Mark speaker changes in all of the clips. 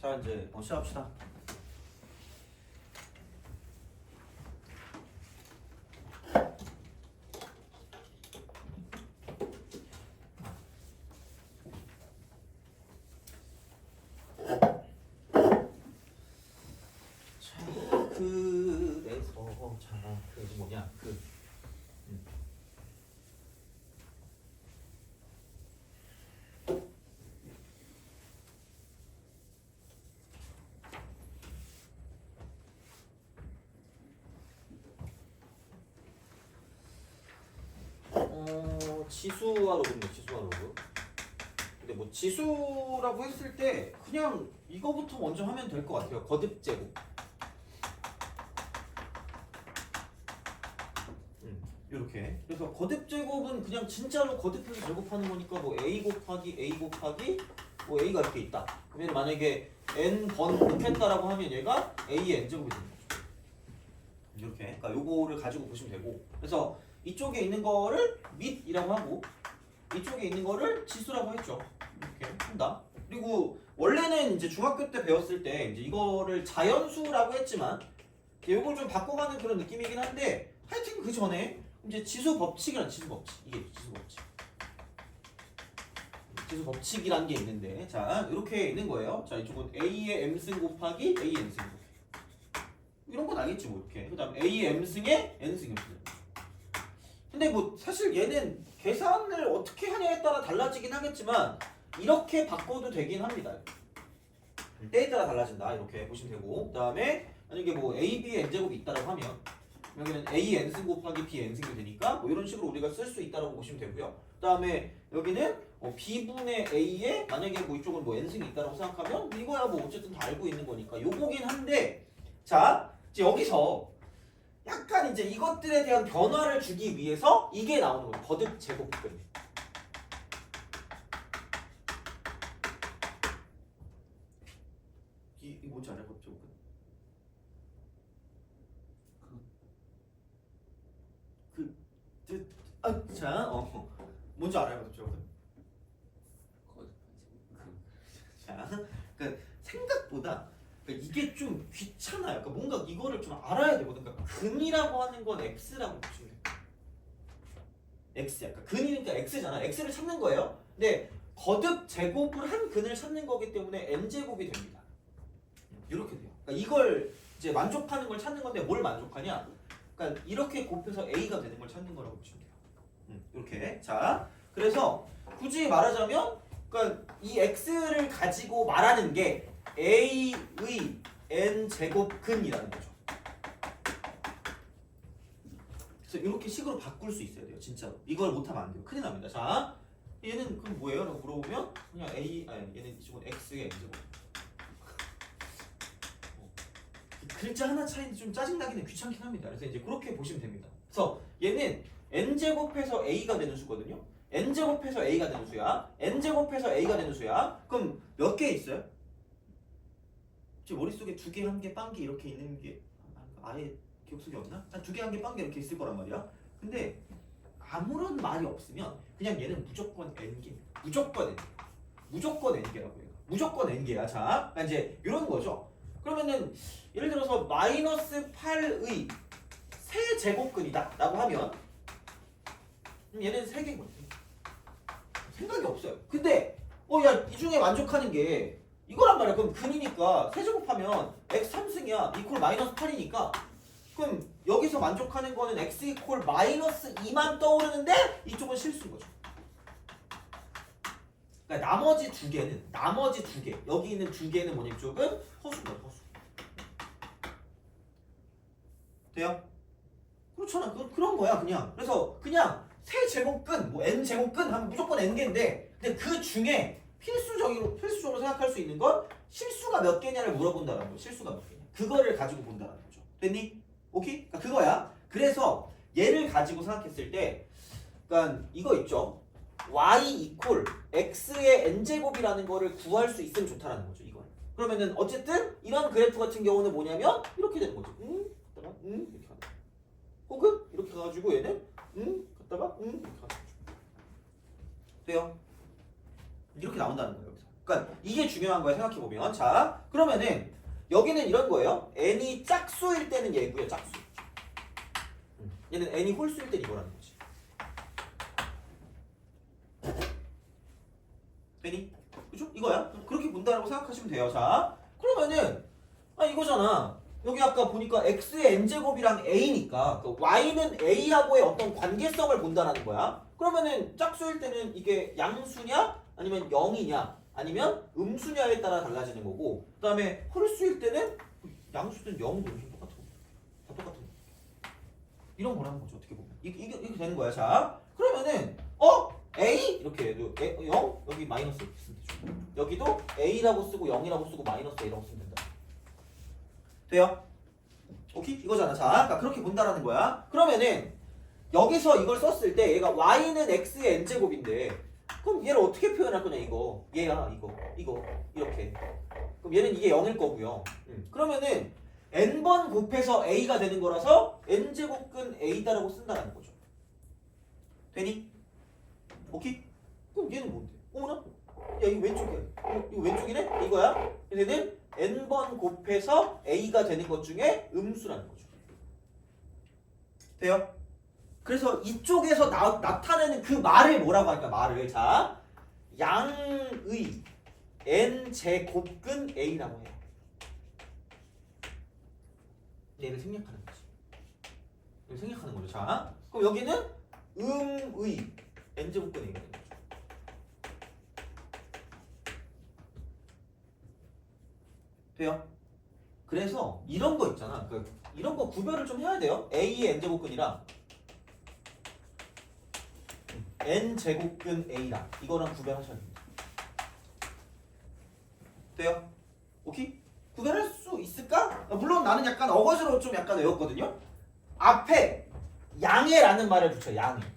Speaker 1: 자 이제 시작합시다. 지수화로군요. 지수화로군. 근데 뭐 지수라고 했을 때 그냥 이거부터 먼저 하면 될 것 같아요. 거듭 제곱. 이렇게. 그래서 거듭 제곱은 그냥 진짜로 거듭해서 제곱하는 거니까 뭐 a 곱하기 a 곱하기 뭐 a가 이렇게 있다. 그러면 만약에 n 번 곱했다라고 하면 얘가 a의 n 제곱이 되는 거죠. 이렇게. 그러니까 요거를 가지고 보시면 되고. 그래서 이쪽에 있는 거를 밑이라고 하고 이쪽에 있는 거를 지수라고 했죠. 이렇게 한다. 그리고 원래는 이제 중학교 때 배웠을 때 이제 이거를 자연수라고 했지만 이걸 좀 바꿔가는 그런 느낌이긴 한데 하여튼 그 전에 이제 지수 법칙이란 지수 법칙 이게 지수 법칙. 지수 법칙이란 게 있는데 자 이렇게 있는 거예요. 자 이쪽은 a의 m승 곱하기 a의 n승 이런 건 알겠지 뭐 이렇게. 그다음 a의 m승의 n승 이렇게. 근데 뭐 사실 얘는 계산을 어떻게 하냐에 따라 달라지긴 하겠지만 이렇게 바꿔도 되긴 합니다. 때에 따라 달라진다 이렇게 보시면 되고 그 다음에 만약에 뭐 a, b의 n제곱이 있다고 하면 여기는 a n승 곱하기 b n승이 되니까 뭐 이런 식으로 우리가 쓸 수 있다고 보시면 되고요. 그 다음에 여기는 b분의 a에 만약에 뭐 이쪽은 뭐 n승이 있다고 생각하면 이거야 뭐 어쨌든 다 알고 있는 거니까 요거긴 한데 자 이제 여기서 약간 이제 이것들에 대한 변화를 주기 위해서 이게 나오는 거예요. 거듭 제곱근. 이 뭔지 알아요? 거듭 제곱근? 자, 뭔지 알아요? 거듭 제곱근? 자, 그러니까 생각보다 그러니까 이게 좀 귀찮아요. 그러니까 뭔가 이거를 좀 알아야 되거든. 그러니까 근이라고 하는 건 x라고 보시면 돼요. x야. 그러니까 근이니까 x잖아. x를 찾는 거예요. 근데 거듭 제곱을 한 근을 찾는 거기 때문에 n 제곱이 됩니다. 이렇게 돼요. 그러니까 이걸 이제 만족하는 걸 찾는 건데 뭘 만족하냐? 그러니까 이렇게 곱해서 a가 되는 걸 찾는 거라고 보시면 돼요. 이렇게. 자, 그래서 굳이 말하자면, 그러니까 이 x를 가지고 말하는 게 a의 n 제곱근이라는 거죠. 그래서 이렇게 식으로 바꿀 수 있어야 돼요, 진짜로. 이걸 못하면 안 돼요. 큰일 납니다. 자, 얘는 그럼 뭐예요? 라고 물어보면 그냥 얘는 이쪽은 x의 n 제곱. 글자 하나 차이인데 좀 짜증나기는 귀찮긴 합니다. 그래서 이제 그렇게 보시면 됩니다. 그래서 얘는 n제곱해서 a가 되는 수거든요. n제곱해서 a가 되는 수야. n제곱해서 a가 되는 수야. 그럼 몇 개 있어요? 제 머릿속에 두 개, 한 개, 빵 개 이렇게 있는 게 아예 기억 속에 없나? 한 두 개, 한 개, 빵 개 이렇게 있을 거란 말이야. 근데 아무런 말이 없으면 그냥 얘는 무조건 n개입니다. 무조건 n. 무조건 n개라고 해요. 무조건 n개야. 자, 이제 이런 거죠. 그러면은 예를 들어서 마이너스 8의 세제곱근이다 라고 하면 얘는 3개인 거지. 생각이 없어요. 근데 야, 이 중에 만족하는 게 이거란 말이야. 그럼 근이니까 세제곱하면 x 3승이야. 이퀄 마이너스 8이니까 그럼 여기서 만족하는 거는 x 이퀄 마이너스 2만 떠오르는데 이쪽은 실수인 거죠. 그러니까 나머지 두 개 여기 있는 두 개는 뭐냐 이쪽은 허수인 거야. 허수. 돼요? 그렇잖아. 그런 거야 그냥. 그래서 그냥 세제곱근 뭐 n제곱근 하면 무조건 n개인데 근데 그 중에 필수적으로 생각할 수 있는 건 실수가 몇 개냐를 물어본다는 거. 실수가 몇 개냐. 그거를 가지고 본다는 거죠. 됐니? 오케이? 그러니까 그거야. 그래서 얘를 가지고 생각했을 때 그러니까 이거 있죠. y 이퀄 x의 n제곱이라는 거를 구할 수 있으면 좋다라는 거죠. 이걸. 그러면은 어쨌든 이런 그래프 같은 경우는 뭐냐면 이렇게 되는 거죠. 갔다가 이렇게 하는 거. 혹은 이렇게 가가지고 얘는 갔다가 이렇게 하는 거죠. 돼요? 이렇게 나온다는 거예요. 여기서. 그러니까 이게 중요한 거야 생각해보면. 자 그러면은 여기는 이런 거예요. n이 짝수일 때는 얘고요. 짝수. 얘는 n이 홀수일 때는 이거라는 거지. 되니? 그죠? 이거야. 그렇게 본다라고 생각하시면 돼요. 자 그러면은 이거잖아. 여기 아까 보니까 x의 n제곱이랑 a니까 그 y는 a하고의 어떤 관계성을 본다라는 거야. 그러면은 짝수일 때는 이게 양수냐 아니면 0이냐 아니면 음수냐에 따라 달라지는 거고, 그 다음에 홀수일 때는 양수든 0도 똑같은 거. 다 똑같은 거. 이런 거라는 거죠. 어떻게 보면 이게 되는 거야. 자 그러면은 a 이렇게 해도 0 여기 마이너스 이렇게 쓰면 되죠. 여기도 a라고 쓰고 0이라고 쓰고 마이너스 a라고 쓰면 된다. 돼요? 오케이? 이거잖아. 자, 그러니까 그렇게 본다라는 거야. 그러면은 여기서 이걸 썼을 때 얘가 y는 x의 n제곱인데 그럼 얘를 어떻게 표현할 거냐 이거. 얘야 이거 이렇게. 그럼 얘는 이게 0일 거고요. 그러면은 n번 곱해서 a가 되는 거라서 n제곱근 a다라고 쓴다는 거죠. 되니? 오케이? 그럼 얘는 뭔데? 어머나? 야 이거 왼쪽이야. 이거 왼쪽이네? 이거야? 얘는 n번 곱해서 a가 되는 것 중에 음수라는 거죠. 돼요? 그래서 이쪽에서 나타내는 그 말을 뭐라고 할까? 말을. 자, 양의 n제곱근 a라고 해요. 얘를 생략하는 거지. 얘를 생략하는 거죠. 자, 그럼 여기는 음의 n제곱근 a가 되는 거죠. 돼요? 그래서 이런 거 있잖아. 이런 거 구별을 좀 해야 돼요. a의 n제곱근이랑 n제곱근 a랑 이거랑 구별하셔야 됩니다. 돼요? 오케이? 구별할 수 있을까? 물론 나는 약간 어거지로 좀 약간 외웠거든요. 앞에 양의라는 말을 붙여.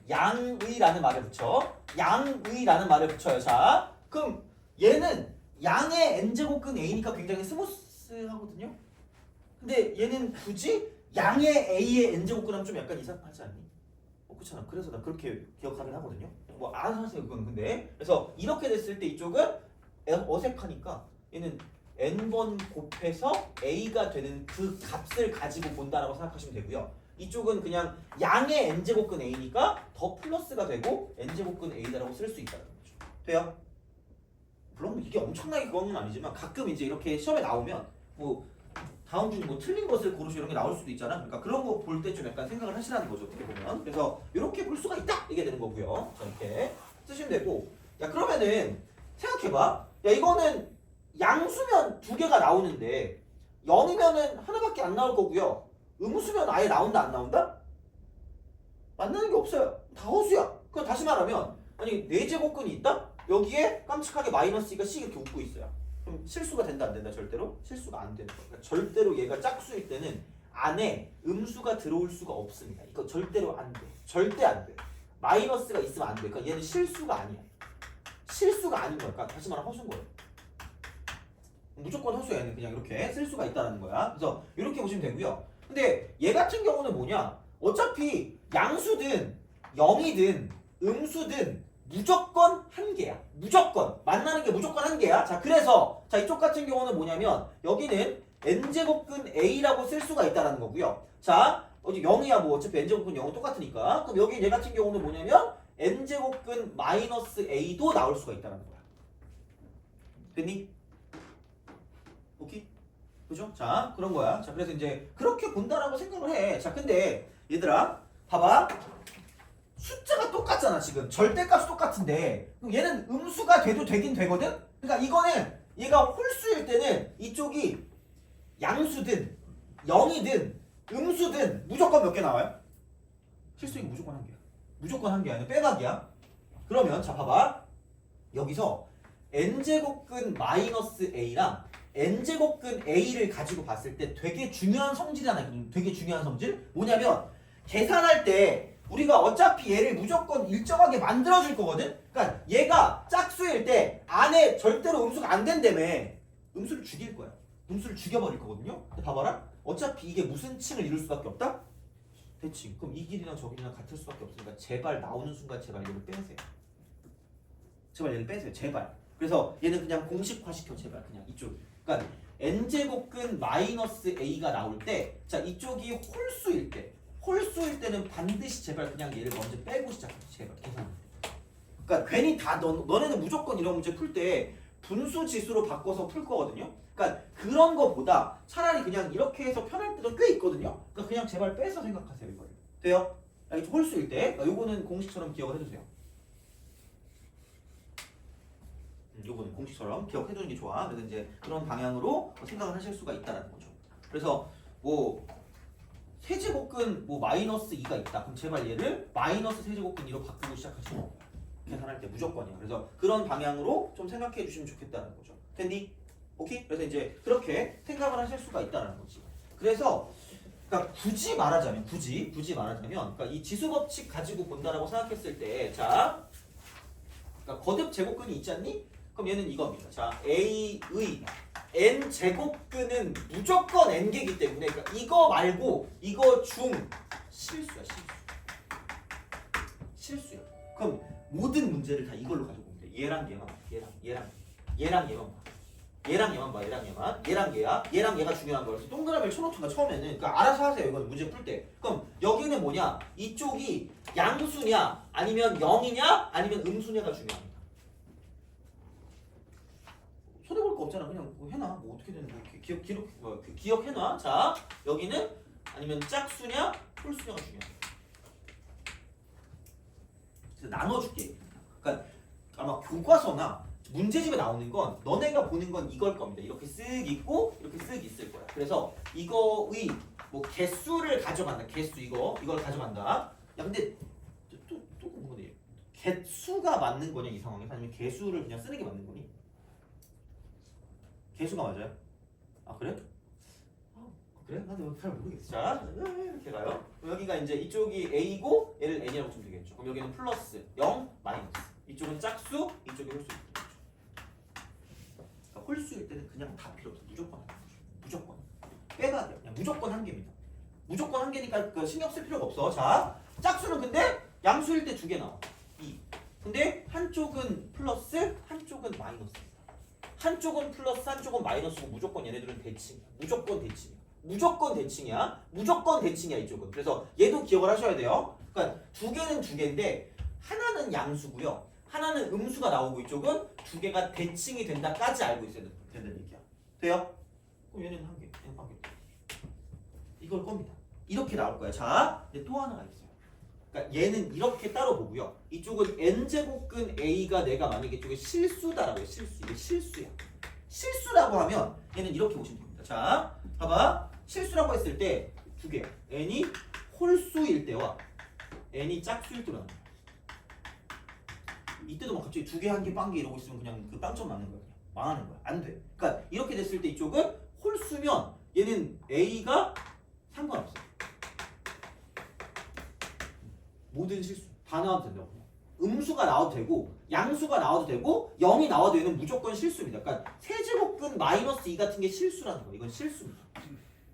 Speaker 1: 양의라는 말을 붙여. 양의라는 말을 붙여요. 자, 그럼 얘는 양의 n제곱근 a니까 굉장히 스무스하거든요. 근데 얘는 굳이 양의 a의 n제곱근 하면 좀 약간 이상하지 않니? 그렇잖아. 그래서 나 그렇게 기억하긴 하거든요. 뭐 알아서 하세요 그건. 근데 그래서 이렇게 됐을 때 이쪽은 어색하니까 얘는 n번 곱해서 a가 되는 그 값을 가지고 본다라고 생각하시면 되고요. 이쪽은 그냥 양의 n제곱근 a니까 더 플러스가 되고 n제곱근 a다라고 쓸 수 있다는 거죠. 돼요? 물론 이게 엄청나게 그건 아니지만 가끔 이제 이렇게 시험에 나오면 뭐 다음 중 뭐 틀린 것을 고르시 이런 게 나올 수도 있잖아. 그러니까 그런 거 볼 때 좀 약간 생각을 하시라는 거죠. 어떻게 보면. 그래서 이렇게 볼 수가 있다 이게 되는 거고요. 자, 이렇게 쓰시면 되고. 야 그러면은 생각해봐. 야 이거는 양수면 두 개가 나오는데 0이면은 하나밖에 안 나올 거고요. 음수면 아예 나온다 안 나온다? 만나는 게 없어요. 다 허수야. 그럼 다시 말하면 아니 4제곱근이 있다? 여기에 깜찍하게 마이너스 2가 씩 이렇게 웃고 있어요. 그럼 실수가 된다 안 된다? 절대로? 실수가 안 되는 거예요. 그러니까 절대로 얘가 짝수일 때는 안에 음수가 들어올 수가 없습니다. 이거 절대로 안 돼. 절대 안 돼. 마이너스가 있으면 안 돼. 그러니까 얘는 실수가 아니야. 실수가 아닌 거야. 그러니까 다시 말하면 허수인 거예요. 무조건 허수야. 얘는 그냥 이렇게 쓸 수가 있다는 거야. 그래서 이렇게 보시면 되고요. 근데 얘 같은 경우는 뭐냐? 어차피 양수든 0이든 음수든 무조건 한 개야. 무조건 만나는 게 무조건 한 개야. 자 그래서 자 이쪽 같은 경우는 뭐냐면 여기는 n제곱근 a라고 쓸 수가 있다는 거고요. 자 어디 0이야 뭐 어차피 n제곱근 0은 똑같으니까. 그럼 여기 얘 같은 경우는 뭐냐면 n제곱근 마이너스 a도 나올 수가 있다는 거야. 됐니? 오케이? 그죠? 자 그런 거야. 자 그래서 이제 그렇게 본다라고 생각을 해. 자 근데 얘들아 봐봐. 숫자가 똑같잖아 지금. 절대값이 똑같은데 그럼 얘는 음수가 돼도 되긴 되거든? 그러니까 이거는 얘가 홀수일 때는 이쪽이 양수든 0이든 음수든 무조건 몇 개 나와요? 실수이기 무조건 한 개야. 무조건 한 개 아니야. 빼박이야. 그러면 자 봐봐. 여기서 n제곱근 마이너스 a랑 n제곱근 a를 가지고 봤을 때 되게 중요한 성질이잖아. 되게 중요한 성질? 뭐냐면 계산할 때 우리가 어차피 얘를 무조건 일정하게 만들어줄 거거든? 그러니까 얘가 짝수일 때 안에 절대로 음수가 안 된다며. 음수를 죽일 거야. 음수를 죽여버릴 거거든요? 근데 봐봐라. 어차피 이게 무슨 층을 이룰 수밖에 없다? 대칭. 그럼 이 길이랑 저 길이랑 같을 수밖에 없으니까 제발 나오는 순간 제발 얘를 빼세요. 제발 얘를 빼세요. 제발. 그래서 얘는 그냥 공식화 시켜 제발 그냥 이쪽. 그러니까 n제곱근 마이너스 a가 나올 때, 자 이쪽이 홀수일 때, 홀수일 때는 반드시 제발 그냥 얘를 먼저 빼고 시작해 제발 계산. 그러니까 괜히 다 너네는 무조건 이런 문제 풀 때 분수 지수로 바꿔서 풀 거거든요. 그러니까 그런 거보다 차라리 그냥 이렇게 해서 편할 때도 꽤 있거든요. 그러니까 그냥 제발 빼서 생각하세요 이거를. 돼요? 알겠죠? 홀수일 때. 그러니까 요거는 공식처럼 기억을 해주세요. 요거는 공식처럼 기억해두는 게 좋아. 그래서 이제 그런 방향으로 생각을 하실 수가 있다라는 거죠. 그래서 뭐 세제곱근 뭐 마이너스 2가 있다. 그럼 제발 얘를 마이너스 세제곱근 2로 바꾸고 시작하시면 돼요. 계산할 때 무조건이야. 그래서 그런 방향으로 좀 생각해 주시면 좋겠다는 거죠. 됐니? 오케이? 그래서 이제 그렇게 생각을 하실 수가 있다는 거지. 그래서 그러니까 굳이 말하자면 그러니까 이 지수 법칙 가지고 본다라고 생각했을 때, 자, 그러니까 거듭 제곱근이 있지 않니? 그럼 얘는 이겁니다. 자, A의 n 제곱근은 무조건 n개이기 때문에, 그러니까 이거 말고 이거 중 실수야. 그럼 모든 문제를 다 이걸로 가지고 보면 돼. 얘랑 얘만 봐. 얘랑 얘가 중요한 거라서 동그라미를 쳐놓던가 처음에는. 그러니까 알아서 하세요. 이건 문제 풀 때. 그럼 여기는 뭐냐? 이쪽이 양수냐 아니면 0이냐 아니면 음수냐가 중요합니다. 손해볼 거 없잖아. 그냥 뭐 해놔. 뭐 어떻게 되는 거 기억해놔. 자, 여기는 아니면 짝수냐 홀수냐가 중요합니다. 그래서 나눠줄게. 그러니까 아마 교과서나 문제집에 나오는 건 너네가 보는 건 이걸 겁니다. 이렇게 쓱 있고 이렇게 쓱 있을 거야. 그래서 이거의 뭐 개수를 가져간다. 개수 이걸 가져간다. 야 근데 또 궁금해. 개수가 맞는 거냐 이 상황에서 아니면 개수를 그냥 쓰는 게 맞는 거니? 개수가 맞아요? 아 그래? 그래? 나도 잘 모르겠어. 자 이렇게 가요. 여기가 이제 이쪽이 a고 얘를 n이라고 치면 되겠죠. 그럼 여기는 플러스 0 마이너스. 이쪽은 짝수, 이쪽이 홀수. 그러니까 홀수일 때는 그냥 다 필요 없어. 무조건 하는 거죠. 무조건 빼가 돼요. 그냥 무조건 한 개입니다. 무조건 한 개니까 그 신경 쓸 필요가 없어. 자, 짝수는 근데 양수일 때 두 개 나와. 2. 근데 한쪽은 플러스, 한쪽은 마이너스. 한쪽은 플러스, 한쪽은 마이너스고 무조건 얘네들은 대칭이야. 무조건 대칭이야 이쪽은. 그래서 얘도 기억을 하셔야 돼요. 그러니까 두 개는 두 개인데 하나는 양수고요. 하나는 음수가 나오고 이쪽은 두 개가 대칭이 된다까지 알고 있어야 된다는 얘기야. 돼요? 그럼 얘는 한 개, 얘는 한 개. 이걸 겁니다. 이렇게 나올 거야. 자, 이제 또 하나가 있어요. 그러니까 얘는 이렇게 따로 보고요. 이쪽은 n제곱근 a가 내가 만약에 이쪽에 실수다라고 해요. 이게 실수야. 실수라고 하면 얘는 이렇게 보시면 됩니다. 자, 봐봐. 실수라고 했을 때 두 개. n이 홀수일 때와 n이 짝수일 때로 나눠요. 이때도 막 갑자기 두 개, 한 개, 빵개 이러고 있으면 그냥 그 빵점 맞는 거야. 그냥 망하는 거야. 안 돼. 그러니까 이렇게 됐을 때 이쪽은 홀수면 얘는 a가 상관없어. 모든 실수 다 나와도 된다고. 음수가 나와도 되고 양수가 나와도 되고 0이 나와도 얘는 무조건 실수입니다. 그러니까 세제곱근 마이너스 2 같은 게 실수라는 거. 이건 실수입니다.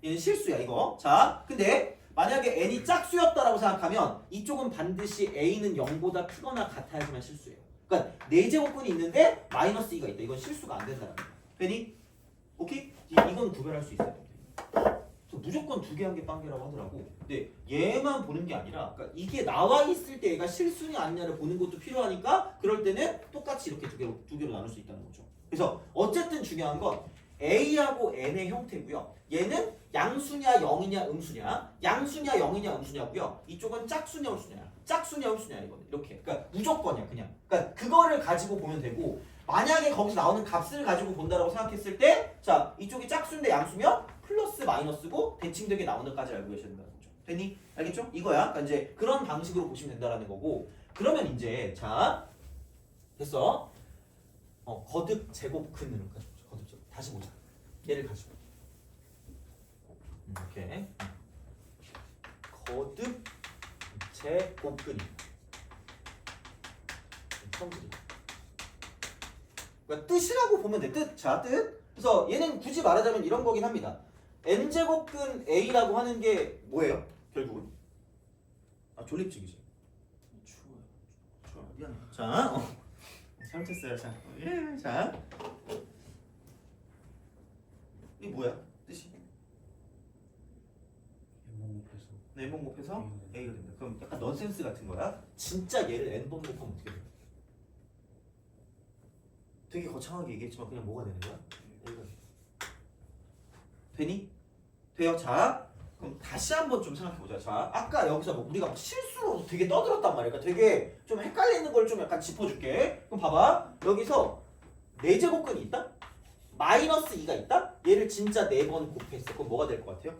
Speaker 1: 얘는 실수야 이거. 자, 근데 만약에 n이 짝수였다라고 생각하면 이쪽은 반드시 a는 0보다 크거나 같아야지만 실수예요. 그러니까 4제곱근이 있는데 마이너스 2가 있다. 이건 실수가 안 된다는 거야. 되니? 오케이? 이건 구별할 수 있어야 돼. 무조건 두 개, 한 개, 빵개라고 하더라고. 근데 얘만 보는 게 아니라 그러니까 이게 나와 있을 때 얘가 실수냐 아니냐를 보는 것도 필요하니까 그럴 때는 똑같이 이렇게 두 개로 나눌 수 있다는 거죠. 그래서 어쨌든 중요한 건 a하고 n의 형태고요. 얘는 양수냐 0이냐 음수냐, 양수냐 0이냐 음수냐고요. 이쪽은 짝수냐 홀수냐, 이거는 이렇게. 그러니까 무조건이야 그냥. 그러니까 그거를 가지고 보면 되고. 만약에 거기서 나오는 값을 가지고 본다라고 생각했을 때, 자 이쪽이 짝수인데 양수면 플러스 마이너스고 대칭되게 나오는 것까지 알고 계셔야 된다는 거죠. 됐니? 알겠죠? 이거야. 그러니까 이제 그런 방식으로 보시면 된다라는 거고. 그러면 이제 자 됐어. 거듭 제곱근으로 거듭 제곱. 다시 보자. 얘를 가지고. 이렇게 거듭 제곱근이. 처음부터. 그러니까 뜻이라고 보면 돼. 뜻. 자, 뜻. 그래서 얘는 굳이 말하자면 이런 거긴 합니다. n제곱근 a라고 하는 게 뭐예요? 결국은 졸립증이지. 추워요. 미안해. 자, 잘못했어요. 자, 예, 자, 이 뭐야? 뜻이? n번 곱해서 a가 된다. 그럼 약간 넌센스 같은 거야. 진짜 얘를 n번 곱하면 어떻게 돼? 되게 거창하게 얘기했지만 그냥 뭐가 되는 거야? a가 돼. 되니? 돼요? 자, 그럼 다시 한번 좀 생각해보자. 자, 아까 여기서 뭐 우리가 실수로 되게 떠들었단 말이야. 그러니까 되게 좀 헷갈리는 걸 좀 약간 짚어줄게. 그럼 봐봐. 여기서 4제곱근이 있다? 마이너스 2가 있다? 얘를 진짜 4번 곱했어. 그럼 뭐가 될 것 같아요?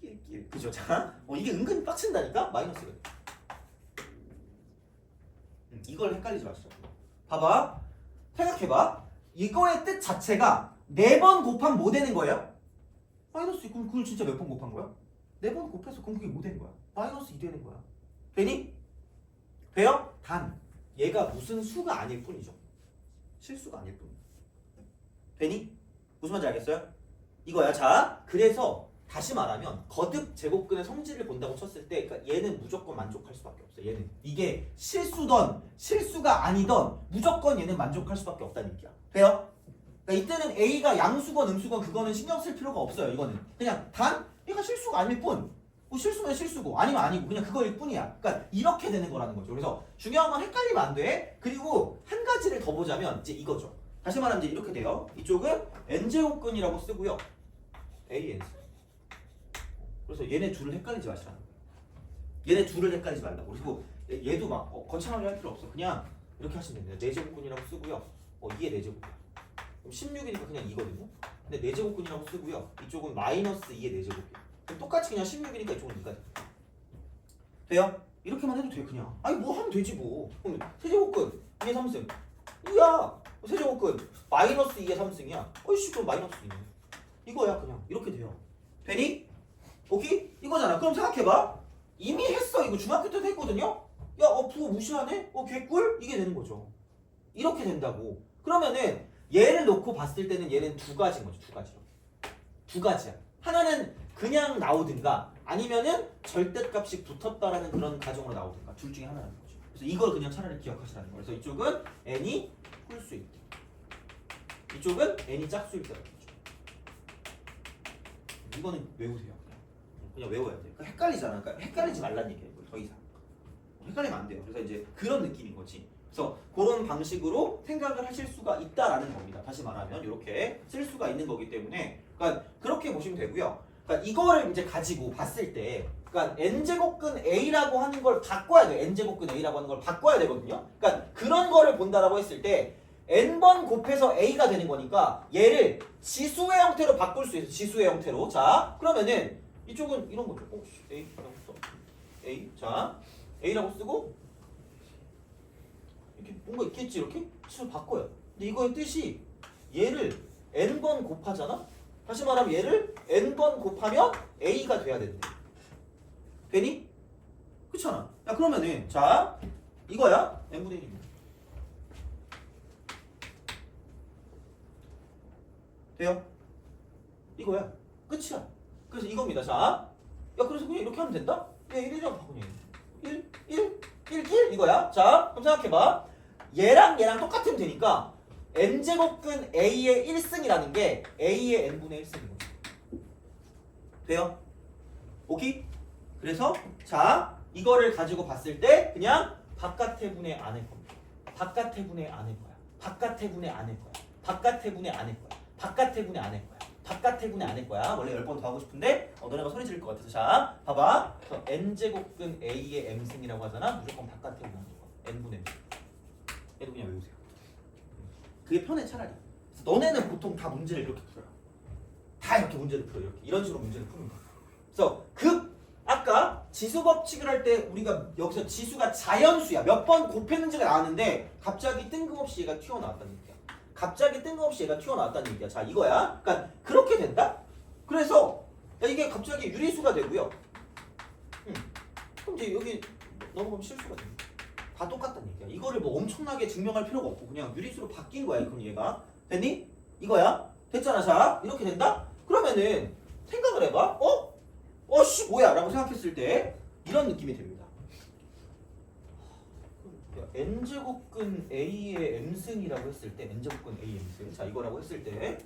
Speaker 1: 낄낄. 그죠? 자, 이게 은근히 빡친다니까? 마이너스가. 이걸 헷갈리지 마시죠. 봐봐. 생각해봐. 이거의 뜻 자체가 4번 곱하면 뭐 되는 거예요? 마이너스 2. 그럼 그걸 진짜 몇 번 곱한 거야? 4번 곱해서 그럼 그게 뭐 되는 거야? 마이너스 2 되는 거야. 되니? 돼요? 단 얘가 무슨 수가 아닐 뿐이죠. 실수가 아닐 뿐. 되니? 무슨 말인지 알겠어요? 이거야. 자, 그래서 다시 말하면 거듭 제곱근의 성질을 본다고 쳤을 때 그러니까 얘는 무조건 만족할 수밖에 없어. 얘는 이게 실수던 실수가 아니던 무조건 얘는 만족할 수밖에 없다는 얘기야. 돼요? 그러니까 이때는 A가 양수건 음수건 그거는 신경 쓸 필요가 없어요. 이거는 그냥 단 얘가 실수가 아닐 뿐. 뭐 실수면 실수고 아니면 아니고 그냥 그거일 뿐이야. 그러니까 이렇게 되는 거라는 거죠. 그래서 중요한 건 헷갈리면 안 돼. 그리고 한 가지를 더 보자면 이제 이거죠. 다시 말하면 이제 이렇게 돼요. 이쪽은 n제곱근이라고 쓰고요. a n. 그래서 얘네 둘을 헷갈리지 마시라는 거예요. 얘네 둘을 헷갈리지 말라고. 그리고 얘도 막 거창하게 할 필요 없어. 그냥 이렇게 하시면 됩니다. 4제곱근이라고 쓰고요. 이게 4제곱근. 그럼 16이니까 그냥 2거든요. 근데 4제곱근이라고 쓰고요. 이쪽은 마이너스 2의 4제곱근. 그럼 똑같이 그냥 16이니까 이쪽은 2가 돼요? 이렇게만 해도 돼 그냥. 아니 뭐 하면 되지 뭐. 그럼 세제곱근 2의 3승. 이야. 세제곱근 마이너스 2의 3승이야. 어이씨 그럼 마이너스 2네. 이거야 그냥. 이렇게 돼요. 되니? 오케이? 이거잖아. 그럼 생각해봐. 이미 했어. 이거 중학교 때도 했거든요. 야, 부호 무시하네? 개꿀? 이게 되는 거죠. 이렇게 된다고. 그러면은 얘를 놓고 봤을 때는 얘는 두 가지인 거죠. 두 가지로. 두 가지야. 하나는 그냥 나오든가 아니면은 절대값이 붙었다라는 그런 가정으로 나오든가 둘 중에 하나라는 거죠. 그래서 이걸 그냥 차라리 기억하시라는 거예요. 그래서 이쪽은 n이 홀수일 때. 이쪽은 n이 짝수일 때라는 거죠. 이거는 외우세요. 그냥 외워야 돼. 그러니까 헷갈리잖아. 그러니까 헷갈리지 말란 얘기예요. 더 이상. 헷갈리면 안 돼요. 그래서 이제 그런 느낌인 거지. 그래서 그런 방식으로 생각을 하실 수가 있다라는 겁니다. 다시 말하면 이렇게 쓸 수가 있는 거기 때문에 그러니까 그렇게 보시면 되고요. 그러니까 이거를 이제 가지고 봤을 때 그러니까 n제곱근 a라고 하는 걸 바꿔야 돼요. n제곱근 a라고 하는 걸 바꿔야 되거든요. 그러니까 그런 거를 본다라고 했을 때 n번 곱해서 a가 되는 거니까 얘를 지수의 형태로 바꿀 수 있어요. 지수의 형태로. 자, 그러면은 이쪽은 이런 거죠. A라고 써. A. 자, A라고 쓰고 이렇게 뭔가 있겠지 이렇게? 지수 바꿔요. 근데 이거의 뜻이 얘를 n번 곱하잖아? 다시 말하면 얘를 n번 곱하면 A가 돼야 된대. 되니? 그렇잖아. 야 그러면은 자 이거야 n분의 1입니다. 돼요? 이거야. 끝이야. 그래서 이겁니다. 자, 야 그래서 그냥 이렇게 하면 된다? 얘 1이라고 바꾸냐. 1, 1, 1, 1 이거야. 자, 그럼 생각해봐. 얘랑 얘랑 똑같으면 되니까 n제곱근 a의 1승이라는 게 a의 n분의 1승인 거죠. 돼요? 오케이? 그래서 자, 이거를 가지고 봤을 때 그냥 바깥의 분의 안일 겁니다. 바깥의 분의 안일 거야. 바깥의 분의 안일 거야. 바깥의 분의 안일 거야. 바깥의 분의 안일 거야. 바깥의 분의 안일 거야. 원래 10번 더 하고 싶은데 너네가 소리 지를 것 같아서 자, 봐봐. n제곱근 a의 m승이라고 하잖아. 무조건 바깥의 분의 안일 거야. n분의 m. 얘도 그냥 외우세요. 그게 편해 차라리. 그래서 너네는 보통 다 문제를 이렇게 풀어요. 다 이렇게 문제를 풀어요. 이렇게. 이런 식으로 문제를 푸는 거야. 그래서 아까 지수 법칙을 할 때 우리가 여기서 지수가 자연수야. 몇 번 곱했는지가 나왔는데 갑자기 뜬금없이 얘가 튀어나왔다는 얘기야. 갑자기 뜬금없이 얘가 튀어나왔다는 얘기야. 자 이거야. 그러니까 그렇게 된다? 그래서 이게 갑자기 유리수가 되고요. 그럼 이제 여기 넘어가면 실수가 됩니다. 다 똑같다는 얘기야. 이거를 뭐 엄청나게 증명할 필요가 없고 그냥 유리수로 바뀐 거야. 그럼 얘가 됐니? 이거야. 됐잖아. 자 이렇게 된다? 그러면은 생각을 해봐. 씨 뭐야? 라고 생각했을 때 이런 느낌이 됩니다. n제곱근 a의 m승이라고 했을 때 n제곱근 a m승 자 이거라고 했을 때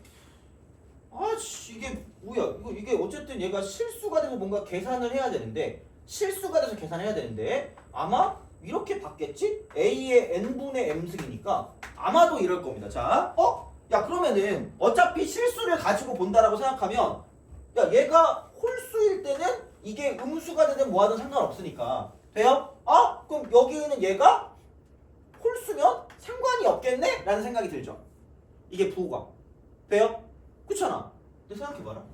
Speaker 1: 이게 뭐야 이게 어쨌든 얘가 실수가 돼서 뭔가 계산을 해야 되는데 실수가 돼서 계산해야 되는데 아마 이렇게 받겠지? a의 n분의 m승이니까 아마도 이럴 겁니다. 자, 야 그러면은 어차피 실수를 가지고 본다라고 생각하면 야 얘가 홀수일 때는 이게 음수가 되든 뭐하든 상관없으니까 돼요? 그럼 여기 있는 얘가 홀수면 상관이 없겠네? 라는 생각이 들죠. 이게 부호가 돼요? 그렇잖아. 근데 생각해봐라.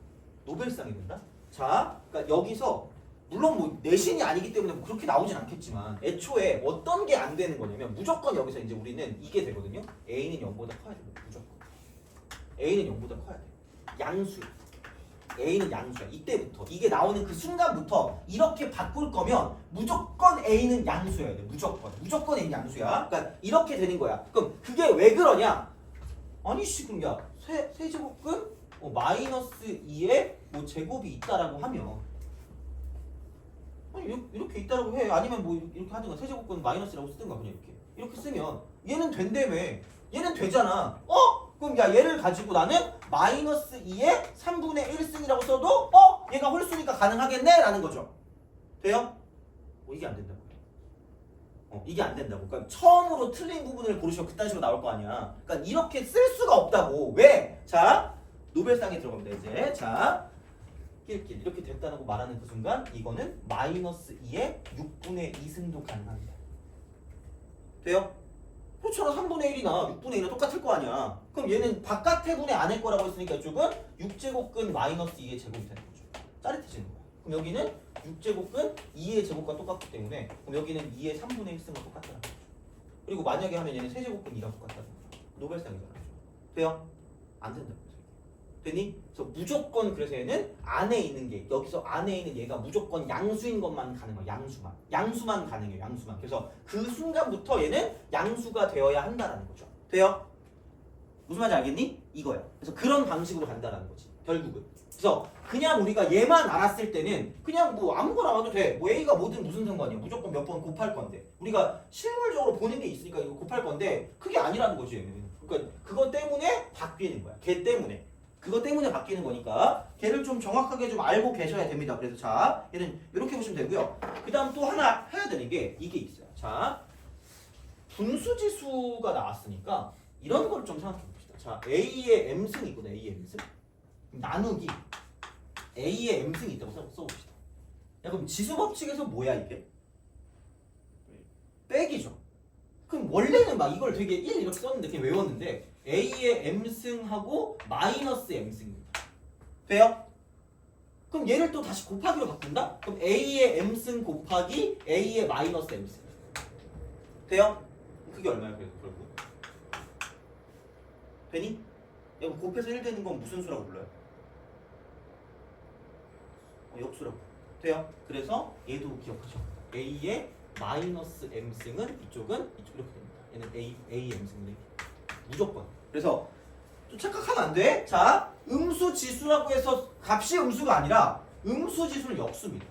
Speaker 1: 노벨상이 된다? 자, 그러니까 여기서 물론 뭐 내신이 아니기 때문에 뭐 그렇게 나오진 않겠지만 애초에 어떤 게 안 되는 거냐면 무조건 여기서 이제 우리는 이게 되거든요. A는 0보다 커야 됩니다. 무조건. A는 0보다 커야 돼. 양수. A는 양수야. 이때부터 이게 나오는 그 순간부터 이렇게 바꿀 거면 무조건 A는 양수여야 돼. 무조건 A는 양수야. 그러니까 이렇게 되는 거야. 그럼 그게 왜 그러냐? 아니 그럼 야 세제곱근 마이너스 2의 뭐 제곱이 있다라고 하면 아니 이렇게 있다라고 해. 아니면 뭐 이렇게 하든가 세제곱근 마이너스라고 쓰든가 그냥 이렇게 쓰면 얘는 된다며. 얘는 되잖아. 그럼 야 얘를 가지고 나는 마이너스 2의 3분의 1승이라고 써도 얘가 홀수니까 가능하겠네? 라는 거죠. 돼요? 이게 안 된다고. 이게 안 된다고. 그러니까 처음으로 틀린 부분을 고르시면 그딴 식으로 나올 거 아니야. 그러니까 이렇게 쓸 수가 없다고. 왜? 자, 노벨상에 들어갑니다. 이제 자, 낄낄 이렇게 됐다고 말하는 그 순간 이거는 마이너스 2의 6분의 2승도 가능합니다. 돼요? 그렇잖아. 3분의 1이나 6분의 1이나 똑같을 거 아니야. 그럼 얘는 바깥의 분의 안의 거라고 했으니까 이쪽은 6제곱근 마이너스 2의 제곱이 되는 거죠. 짜릿해지는 거야. 그럼 여기는 6제곱근 2의 제곱과 똑같기 때문에 그럼 여기는 2의 3분의 1승과 똑같다는 거죠. 그리고 만약에 하면 얘는 세제곱근 2랑 똑같다는 거죠. 노벨상이잖아. 돼요? 안 된다고. 되니? 그래서 무조건 그래서 얘는 안에 있는 게 여기서 안에 있는 얘가 무조건 양수인 것만 가능해요. 양수만 가능해요. 양수만. 그래서 그 순간부터 얘는 양수가 되어야 한다라는 거죠. 돼요? 무슨 말인지 알겠니? 이거야. 그래서 그런 방식으로 간다라는 거지. 결국은. 그래서 그냥 우리가 얘만 알았을 때는 그냥 뭐 아무거나 와도 돼. 뭐 A가 뭐든 무슨 상관이야. 무조건 몇 번 곱할 건데. 우리가 실물적으로 보는 게 있으니까 이거 곱할 건데 그게 아니라는 거지 얘는. 그러니까 그것 때문에 바뀌는 거야. 걔 때문에. 그것 때문에 바뀌는 거니까 걔를 좀 정확하게 좀 알고 계셔야 됩니다. 그래서 자, 얘는 이렇게 보시면 되고요. 그 다음 또 하나 해야 되는 게 이게 있어요. 자, 분수지수가 나왔으니까 이런 걸 좀 생각해 봅시다. 자, A의 M승이 있거든. A의 M승. 나누기 A의 M승이 있다고 써봅시다. 야, 그럼 지수법칙에서 뭐야 이게? 빼기죠. 그럼 원래는 막 이걸 되게 1 이렇게 썼는데 그냥 외웠는데 A의 M승하고 마이너스 M승입니다. 돼요? 그럼 얘를 또 다시 곱하기로 바꾼다? 그럼 A의 M승 곱하기 A의 마이너스 M승. 돼요? 그게 얼마야 그래서 결국? 되니? 여기 곱해서 1 되는 건 무슨 수라고 불러요? 역수라고. 돼요? 그래서 얘도 기억하죠. A의 마이너스 M승은 이쪽은 이렇게 됩니다. 얘는 A M승이 무조건. 그래서 또 착각하면 안 돼. 자, 음수 지수라고 해서 값이 음수가 아니라 음수 지수는 역수입니다.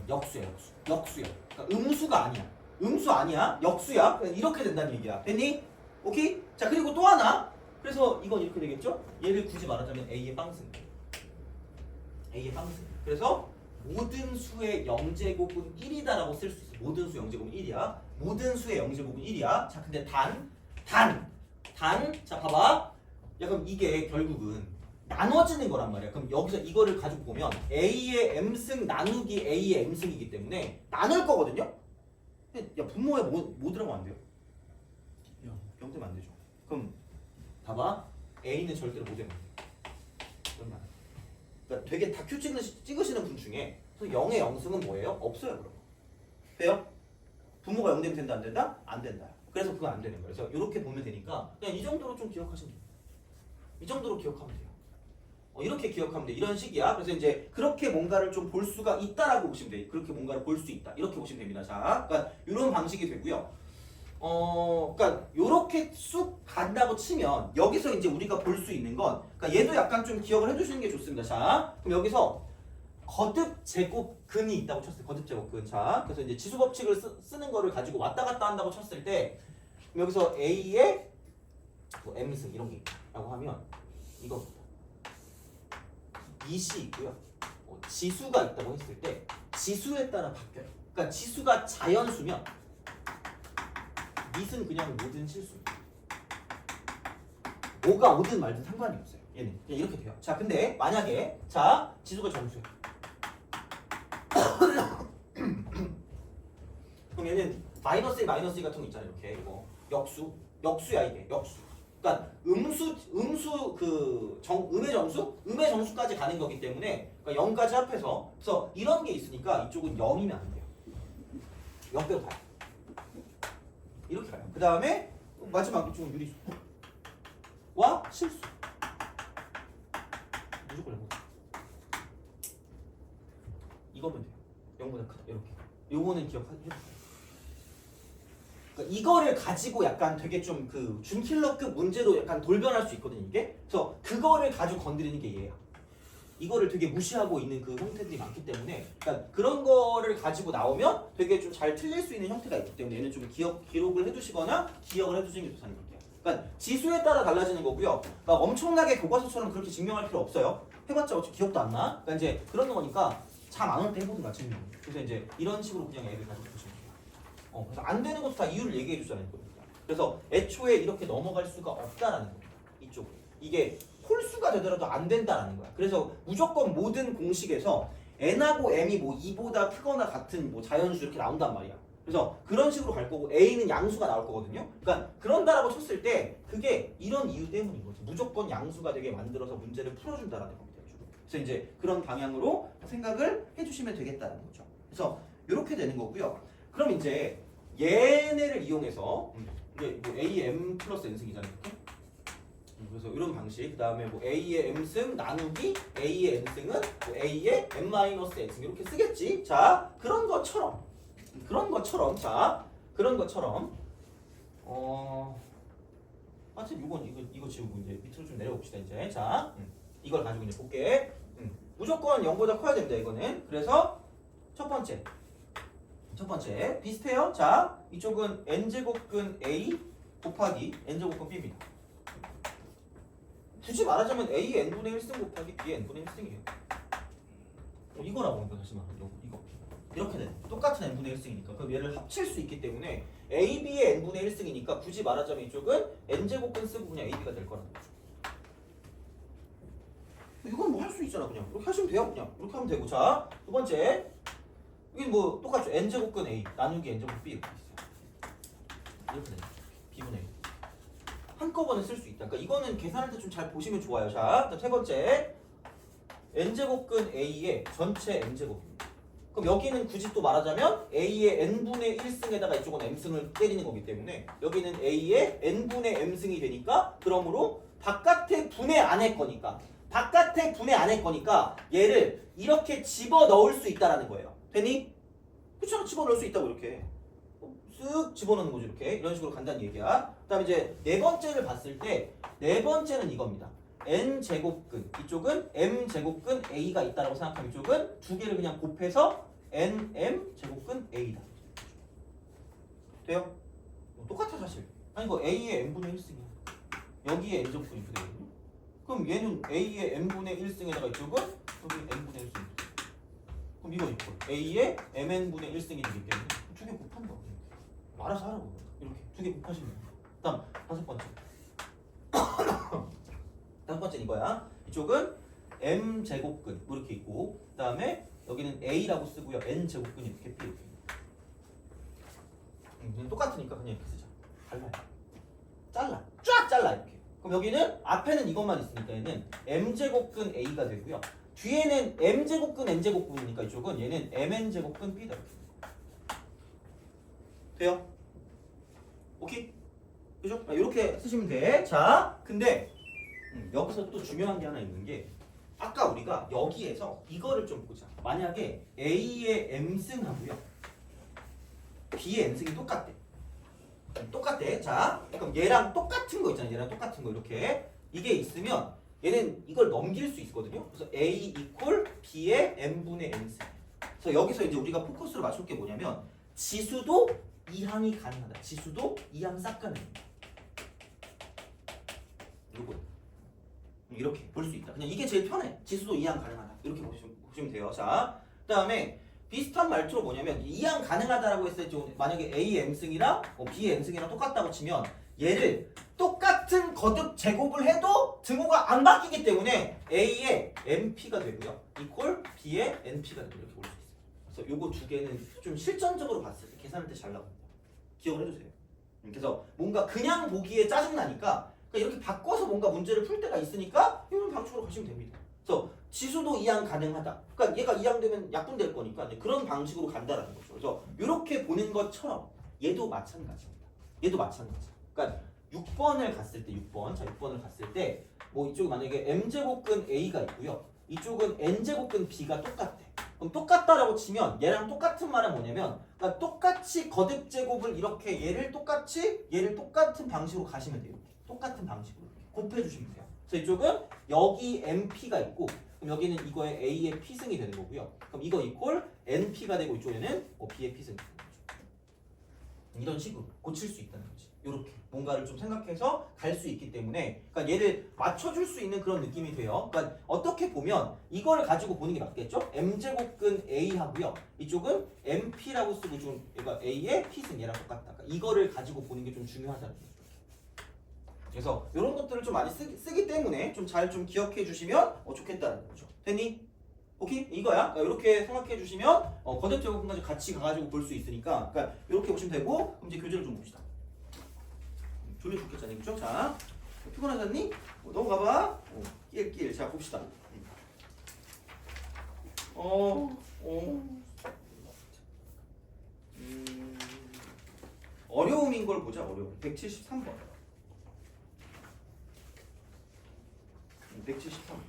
Speaker 1: 역수야. 그러니까 음수가 아니야. 음수 아니야. 역수야. 이렇게 된다는 얘기야. 됐니? 오케이? 자, 그리고 또 하나. 그래서 이건 이렇게 되겠죠? 얘를 굳이 말하자면 A의 빵승. 그래서 모든 수의 영제곱은 1이다라고 쓸 수 있어. 모든 수 영제곱은 1이야. 모든 수의 영제곱은 1이야. 자, 근데 자, 봐봐. 야, 그럼 이게 결국은 나눠지는 거란 말이야. 그럼 여기서 이거를 가지고 보면 A의 M승 나누기 A의 M승이기 때문에 나눌 거거든요? 야, 분모에 뭐 들어가면 안 돼요? 0 되면 안 되죠. 그럼 봐봐. A는 절대로 못 되면 안 돼. 그런 말. 그러니까 되게 다큐 찍으시는 분 중에 0의 영승은 뭐예요? 없어요. 그럼. 돼요? 분모가 0 되면 된다 안 된다? 안 된다. 그래서 그건 안 되는 거예요. 그래서 이렇게 보면 되니까 그냥 이 정도로 좀 기억하시면 돼요. 이 정도로 기억하면 돼요. 이렇게 기억하면 돼. 이런 식이야. 그래서 이제 그렇게 뭔가를 좀 볼 수가 있다라고 보시면 돼. 그렇게 뭔가를 볼 수 있다. 이렇게 보시면 됩니다. 자, 그러니까 이런 방식이 되고요. 그러니까 이렇게 쑥 간다고 치면 여기서 이제 우리가 볼 수 있는 건, 그러니까 얘도 약간 좀 기억을 해주시는 게 좋습니다. 자, 그럼 여기서 거듭 제곱근이 있다고 쳤어요. 거듭 제곱근. 자, 그래서 이제 지수 법칙을 쓰는 거를 가지고 왔다 갔다 한다고 쳤을 때 여기서 A의 뭐 M승 이런 게 있다고 하면 이겁니다. 이시 있고요. 지수가 있다고 했을 때 지수에 따라 바뀌어요. 그러니까 지수가 자연수면 밑은 그냥 모든 실수입니다. 뭐가 오든 말든 상관이 없어요. 얘는 그냥 이렇게 돼요. 자, 근데 만약에 자 지수가 정수예요. 그럼 얘는 마이너스 1, 마이너스 2 같은 거 있잖아요. 이렇게 이거 역수야 이게 역수. 그러니까 음수 그 음의 정수까지 가는 거기 때문에 그러니까 0까지 합해서 그래서 이런 게 있으니까 이쪽은 0이면 안 돼요. 0 빼고 가요. 이렇게 가요. 그 다음에 마지막 이쪽은 유리수와 실수. 무조건 0. 이거면 돼요. 0보다 크다. 이렇게. 요거는 기억해주세요. 그러니까 이거를 가지고 약간 되게 좀 그 준킬러급 문제로 약간 돌변할 수 있거든요, 이게. 그래서 그거를 가지고 건드리는 게 얘야. 이거를 되게 무시하고 있는 그 형태들이 많기 때문에, 그러니까 그런 거를 가지고 나오면 되게 좀 잘 틀릴 수 있는 형태가 있기 때문에 얘는 좀 기록을 해두시거나 기억을 해두시는 게 좋다는 거예요. 그러니까 지수에 따라 달라지는 거고요. 그러니까 엄청나게 교과서처럼 그렇게 증명할 필요 없어요. 해봤자 어차피 기억도 안 나. 그러니까 이제 그런 거니까 잠 안 올 때 해보든가 증명. 그래서 이제 이런 식으로 그냥 애들 가지고 보시면 돼요. 그래서 안 되는 것도 다 이유를 얘기해 주잖아요. 그래서 애초에 이렇게 넘어갈 수가 없다라는 겁니다. 이쪽으로. 이게 홀수가 되더라도 안 된다라는 거야. 그래서 무조건 모든 공식에서 n하고 m이 뭐 2보다 크거나 같은 뭐 자연수 이렇게 나온단 말이야. 그래서 그런 식으로 갈 거고 a는 양수가 나올 거거든요. 그러니까 그런다라고 쳤을 때 그게 이런 이유 때문인 거지. 무조건 양수가 되게 만들어서 문제를 풀어준다라는 겁니다. 그래서 이제 그런 방향으로 생각을 해주시면 되겠다는 거죠. 그래서 이렇게 되는 거고요. 그럼 이제 얘네를 이용해서 이게 뭐 am 플러스 n승이잖아요. 이렇게. 그래서 이런 방식. 그 다음에 뭐 a의 m승 나누기 a의 n승은 뭐 a의 m-n승 이렇게 쓰겠지. 자, 그런 것처럼 자, 그런 것처럼 하여튼 이거 지우고 이제 밑으로 좀 내려봅시다 이제. 자, 이걸 가지고 이제 볼게. 무조건 0보다 커야 됩니다 이거는. 그래서 첫 번째 비슷해요. 자, 이쪽은 n제곱근 a 곱하기 n제곱근 b입니다. 굳이 말하자면 a의 n분의 1승 곱하기 b의 n분의 1승이에요. 이거라고 이거 다시 말하면 이거 이렇게 돼. 똑같은 n분의 1승이니까 그럼 얘를 합칠 수 있기 때문에 a, b의 n분의 1승이니까 굳이 말하자면 이쪽은 n제곱근 쓰고 그냥 ab가 될 거라는 거죠. 이건 뭐 할 수 있잖아. 그냥 이렇게 하시면 돼요. 그냥 이렇게 하면 되고. 자, 두 번째 이게 뭐 똑같죠. n제곱근 a 나누기 n제곱 b 이렇게 있어요. 이렇게 되죠. b분의 1 한꺼번에 쓸 수 있다. 그러니까 이거는 계산할 때 좀 잘 보시면 좋아요. 자, 세 번째 n제곱근 a의 전체 n제곱입니다. 그럼 여기는 굳이 또 말하자면 a의 n분의 1승에다가 이쪽은 m승을 때리는 거기 때문에 여기는 a의 n분의 m승이 되니까 그러므로 바깥의 분의 안의 거니까 얘를 이렇게 집어넣을 수 있다라는 거예요. 되니? 그쵸? 집어넣을 수 있다고 이렇게 쓱 집어넣는 거죠. 이렇게 이런 식으로 간다는 얘기야. 그 다음에 이제 네 번째를 봤을 때 네 번째는 이겁니다. n제곱근 이쪽은 m제곱근 a가 있다라고 생각하면 이쪽은 두 개를 그냥 곱해서 nm제곱근 a다. 돼요? 똑같아 사실. 아니 이거 a의 n분의 1승이야. 여기에 n제곱근이 이렇게 되거든요. 그럼 얘는 a의 n분의 1승에다가 이쪽은 여기 n분의 1승. 그럼 이거 있고 a의 mn분의 1승이 되기 때문에 두 개 곱한다. 알아서 하라고. 이렇게 두 개 곱하시면 돼요. 다음 다섯 번째. 다섯 번째는 이거야. 이쪽은 m제곱근 이렇게 있고 그 다음에 여기는 a라고 쓰고요. n제곱근이 이렇게 p 이렇게. 그냥 똑같으니까 그냥 이렇게 쓰자. 달라요. 쫙 잘라 이렇게. 그럼 여기는 앞에는 이것만 있으니까 얘는 m제곱근 a가 되고요. 뒤에는 m제곱근 n제곱근이니까 이쪽은 얘는 mn제곱근 b다. 돼요? 오케이? 그죠? 이렇게 쓰시면 돼. 자, 근데 여기서 또 중요한 게 하나 있는 게 아까 우리가 여기에서 이거를 좀 보자. 만약에 a의 m승하고요 b의 n승이 똑같대. 자, 그럼 얘랑 똑같은 거 있잖아. 얘랑 똑같은 거 이렇게 이게 있으면 얘는 이걸 넘길 수 있거든요. 그래서 A 이퀄 B의 n분의 n승. 그래서 여기서 이제 우리가 포커스를 맞출 게 뭐냐면 지수도 이항이 가능하다. 지수도 이항 싹 가능합니다. 요거 이렇게 볼 수 있다. 그냥 이게 제일 편해. 지수도 이항 가능하다. 이렇게 보시면 돼요. 자, 그다음에 비슷한 말투로 뭐냐면 이항 가능하다라고 했을 때 만약에 A m승이랑 B n승이랑 똑같다고 치면 얘를 똑같은 거듭 제곱을 해도 등호가 안 바뀌기 때문에 A의 np가 되고요. 이퀄 B의 np가 되고 이렇게 볼 수 있어요. 그래서 요거 두 개는 좀 실전적으로 봤을 때 계산할 때 잘 나옵니다. 기억을 해주세요. 그래서 뭔가 그냥 보기에 짜증나니까 이렇게 바꿔서 뭔가 문제를 풀 때가 있으니까 이런 방식으로 가시면 됩니다. 그래서 지수도 이항 가능하다. 그러니까 얘가 이항되면 약분될 거니까 그런 방식으로 간다라는 거죠. 그래서 이렇게 보는 것처럼 얘도 마찬가지입니다. 얘도 마찬가지. 그러니까 6번을 갔을 때 6번. 자, 6번을 갔을 때 뭐 이쪽에 만약에 m제곱근 a가 있고요. 이쪽은 n제곱근 b가 똑같대. 그럼 똑같다라고 치면 얘랑 똑같은 말은 뭐냐면 그러니까 똑같이 거듭 제곱을 이렇게 얘를 똑같은 방식으로 가시면 돼요. 똑같은 방식으로 곱해 주시면 돼요. 그래서 이쪽은 여기 np가 있고 그럼 여기는 이거의 a의 p승이 되는 거고요. 그럼 이거 이퀄 np가 되고 이쪽에는 b의 p승이 되는 거죠. 이런 식으로 고칠 수 있다는 거지. 이렇게 뭔가를 좀 생각해서 갈 수 있기 때문에 그러니까 얘를 맞춰줄 수 있는 그런 느낌이 돼요. 그러니까 어떻게 보면 이걸 가지고 보는 게 맞겠죠? m제곱근 a 하고요. 이쪽은 np라고 쓰고 좀 얘가 a의 p승 얘랑 똑같다. 그러니까 이거를 가지고 보는 게 좀 중요하다는 거죠. 그래서 이런 것들을 좀 많이 쓰기 때문에 좀 잘 좀 기억해 주시면 좋겠다는 거죠. 됐니? 오케이? 이거야. 그러니까 이렇게 생각해 주시면 거듭 제곱근까지 같이 가가지고 볼 수 있으니까 그러니까 이렇게 보시면 되고 그럼 이제 교재를 좀 봅시다. 졸려 죽겠잖아요. 그쵸? 자, 피곤하셨니? 넘어가봐. 낄. 자, 봅시다. 어려움인 걸 보자. 어려움. 173번. 173.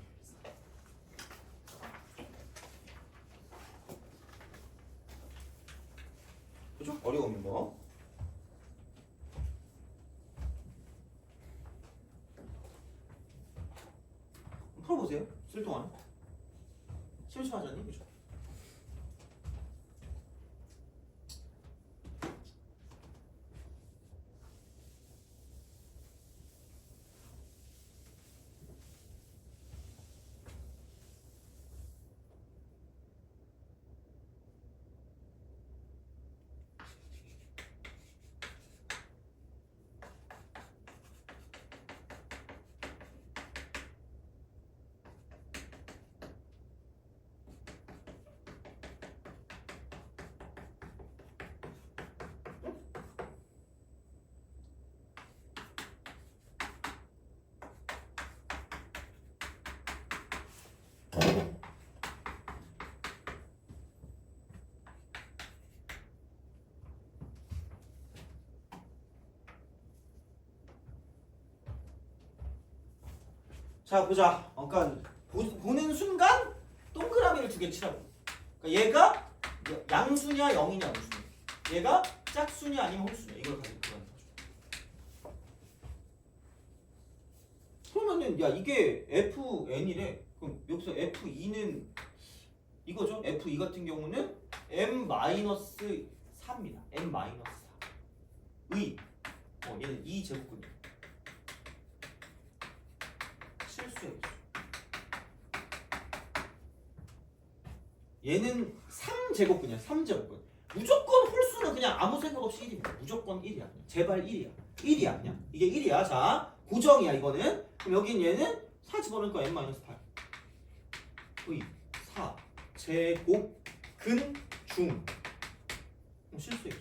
Speaker 1: 그죠? 어려움인 거. 풀어보세요. 쓸 동안. 심심하잖니? 그죠? 자, 보자. 그러니까 보는 순간 동그라미를 두 개 치라고. 그러니까 얘가 양수냐 0이냐 무수냐. 얘가 짝수냐 아니면 홀수냐. 이걸 가지고 그러는 거죠. 그러면은 야 이게 fn이래. 그럼 여기서 f2는 이거죠. f2 같은 경우는 m-4입니다. m-4. 얘는 2제곱근이에요. 실수예요. 얘는 3제곱근이야. 3제곱근. 무조건 홀수는 그냥 아무 생각 없이 1입니다. 무조건 1이야. 그냥. 제발 1이야. 1이야 그냥. 이게 1이야. 자, 고정이야 이거는. 그럼 여긴 얘는 4 집어넣으니까 n-8. 4 제곱근 중. 실수예요.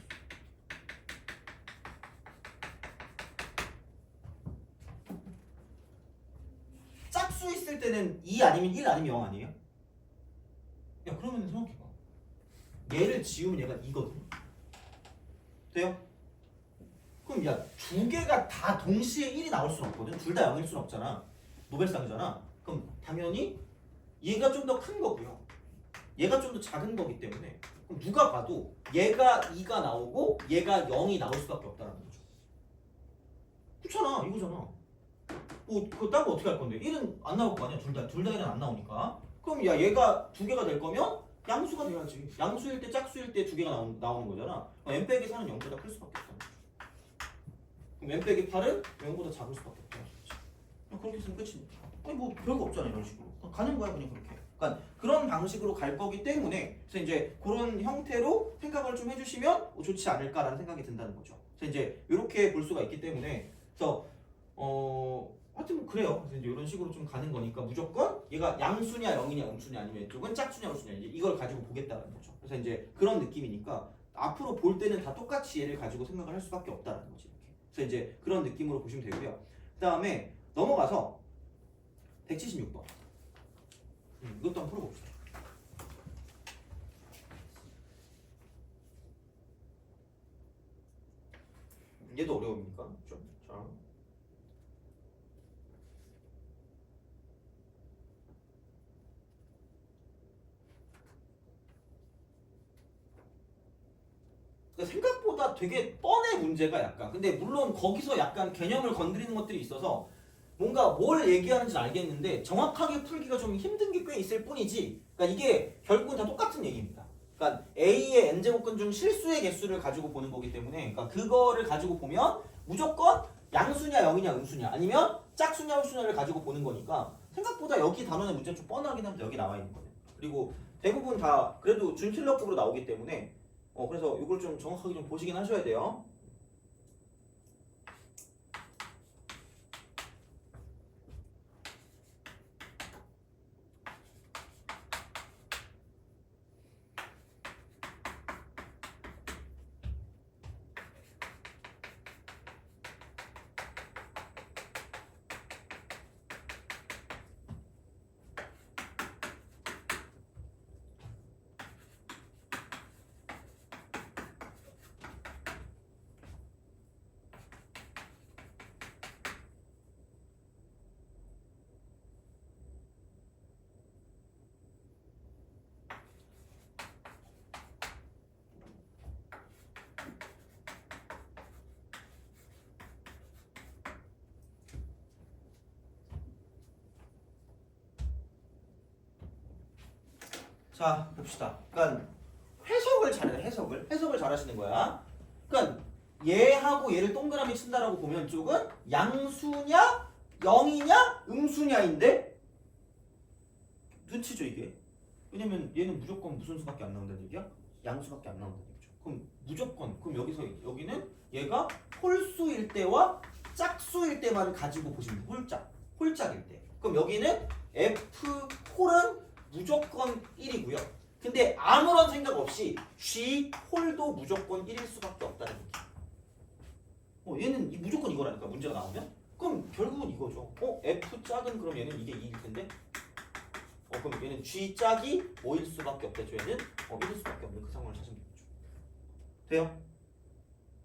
Speaker 1: 짝수 있을 때는 2 아니면 1 아니면 0 아니에요? 야 그러면 생각해봐. 얘를 지우면 얘가 2거든. 돼요? 그럼 야 두 개가 다 동시에 1이 나올 수는 없거든. 둘 다 0일 수는 없잖아. 노벨상이잖아. 그럼 당연히 얘가 좀 더 큰 거고요. 얘가 좀 더 작은 거기 때문에 그럼 누가 봐도 얘가 2가 나오고 얘가 0이 나올 수밖에 없다는 거죠. 그렇잖아. 이거잖아. 뭐 그거 따고 어떻게 할 건데? 1은 안 나올 거 아니야. 둘다 1은 안 나오니까. 그럼 야 얘가 두 개가 될 거면 양수가 돼야지. 양수일 때 짝수일 때 두 개가 나오는 거잖아. n 빼기 4는 0보다 클 수밖에 없어. 그럼 n 빼기 8은 0보다 작을 수밖에 없다. 그렇게 했으면 끝입니다. 아니 뭐 별거 없잖아 이런 식으로. 가는 거야 그냥 그렇게. 그러니까 그런 방식으로 갈 거기 때문에 그래서 이제 그런 형태로 생각을 좀 해주시면 좋지 않을까라는 생각이 든다는 거죠. 그래서 이제 이렇게 볼 수가 있기 때문에 그래서 하여튼 그래요. 그래서 이제 이런 식으로 좀 가는 거니까 무조건 얘가 양수냐 0이냐 음수냐 아니면 이쪽은 짝수냐 음수냐 이제 이걸 가지고 보겠다는 거죠. 그래서 이제 그런 느낌이니까 앞으로 볼 때는 다 똑같이 얘를 가지고 생각을 할 수밖에 없다는 거지. 이렇게. 그래서 이제 그런 느낌으로 보시면 되고요. 그 다음에 넘어가서 176번. 이것도 한번 풀어봅시다. 얘도 어려웁니까? 좀. 자. 생각보다 되게 뻔해 문제가 약간. 근데 물론 거기서 약간 개념을 건드리는 것들이 있어서 뭔가 뭘 얘기하는지 알겠는데 정확하게 풀기가 좀 힘든 게 꽤 있을 뿐이지. 그러니까 이게 결국은 다 똑같은 얘기입니다. 그러니까 A의 n제곱근 중 실수의 개수를 가지고 보는 거기 때문에 그러니까 그거를 가지고 보면 무조건 양수냐 0이냐 음수냐 아니면 짝수냐 홀수냐를 가지고 보는 거니까 생각보다 여기 단원의 문제는 좀 뻔하긴 한데 여기 나와 있는 거는. 그리고 대부분 다 그래도 준킬러급으로 나오기 때문에 그래서 이걸 좀 정확하게 좀 보시긴 하셔야 돼요. 자, 봅시다. 그러니까 해석을 잘해. 해석을 잘하시는 거야. 그러니까 얘하고 얘를 동그라미 친다라고 보면 쪽은 양수냐, 0이냐, 음수냐인데 눈치죠 이게. 왜냐면 얘는 무조건 무슨 수밖에 안 나온다는 얘기야? 양수밖에 안 나온다는 얘기죠. 그럼 무조건 그럼 여기는 얘가 홀수일 때와 짝수일 때만 가지고 보시면 돼. 홀짝일 때. 그럼 여기는 F 홀은 무조건 1이고요. 근데 아무런 생각 없이 G 홀도 무조건 1일 수밖에 없다는 얘기. 얘는 무조건 이거라니까 문제가 나오면. 그럼 결국은 이거죠. F 짝은 그럼 얘는 이게 2일 텐데. 그럼 얘는 G 짝이 5일 수밖에 없겠죠. 얘는 1일 수밖에 없는 그 상황을 찾으면 되겠죠. 돼요?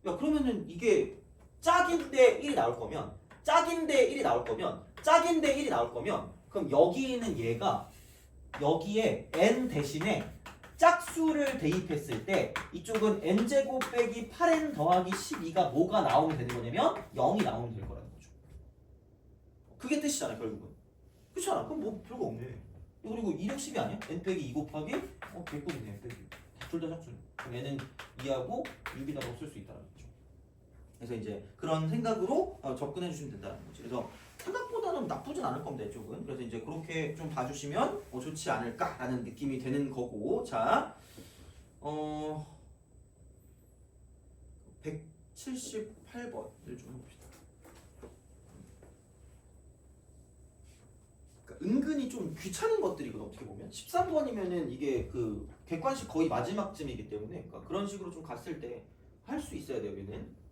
Speaker 1: 야 그러면은 이게 짝인데 1이 나올 거면 그럼 여기 있는 얘가 여기에 n 대신에 짝수를 대입했을 때 이쪽은 n제곱 빼기 8n 더하기 12가 뭐가 나오면 되는 거냐면 0이 나오면 될 거라는 거죠. 그게 뜻이잖아 결국은. 그렇잖아. 그럼 뭐 별거 없네. 그리고 2 10이 아니야? n 빼기 2 곱하기 100분이네. n 빼기 둘 다 짝수네. 그럼 얘는 2하고 6이다라고 쓸 수 있다는 거죠. 그래서 이제 그런 생각으로 접근해 주시면 된다는 거죠. 그래서 생각보다는 나쁘진 않을 겁니다, 이쪽은. 그래서 이제 그렇게 좀 봐주시면 좋지 않을까라는 느낌이 되는 거고. 자, 178번을 좀 해봅시다. 그러니까 은근히 좀 귀찮은 것들이거든, 어떻게 보면. 13번이면은 이게 그 객관식 거의 마지막쯤이기 때문에 그러니까 그런 식으로 좀 갔을 때 할 수 있어야 돼요, 여기는.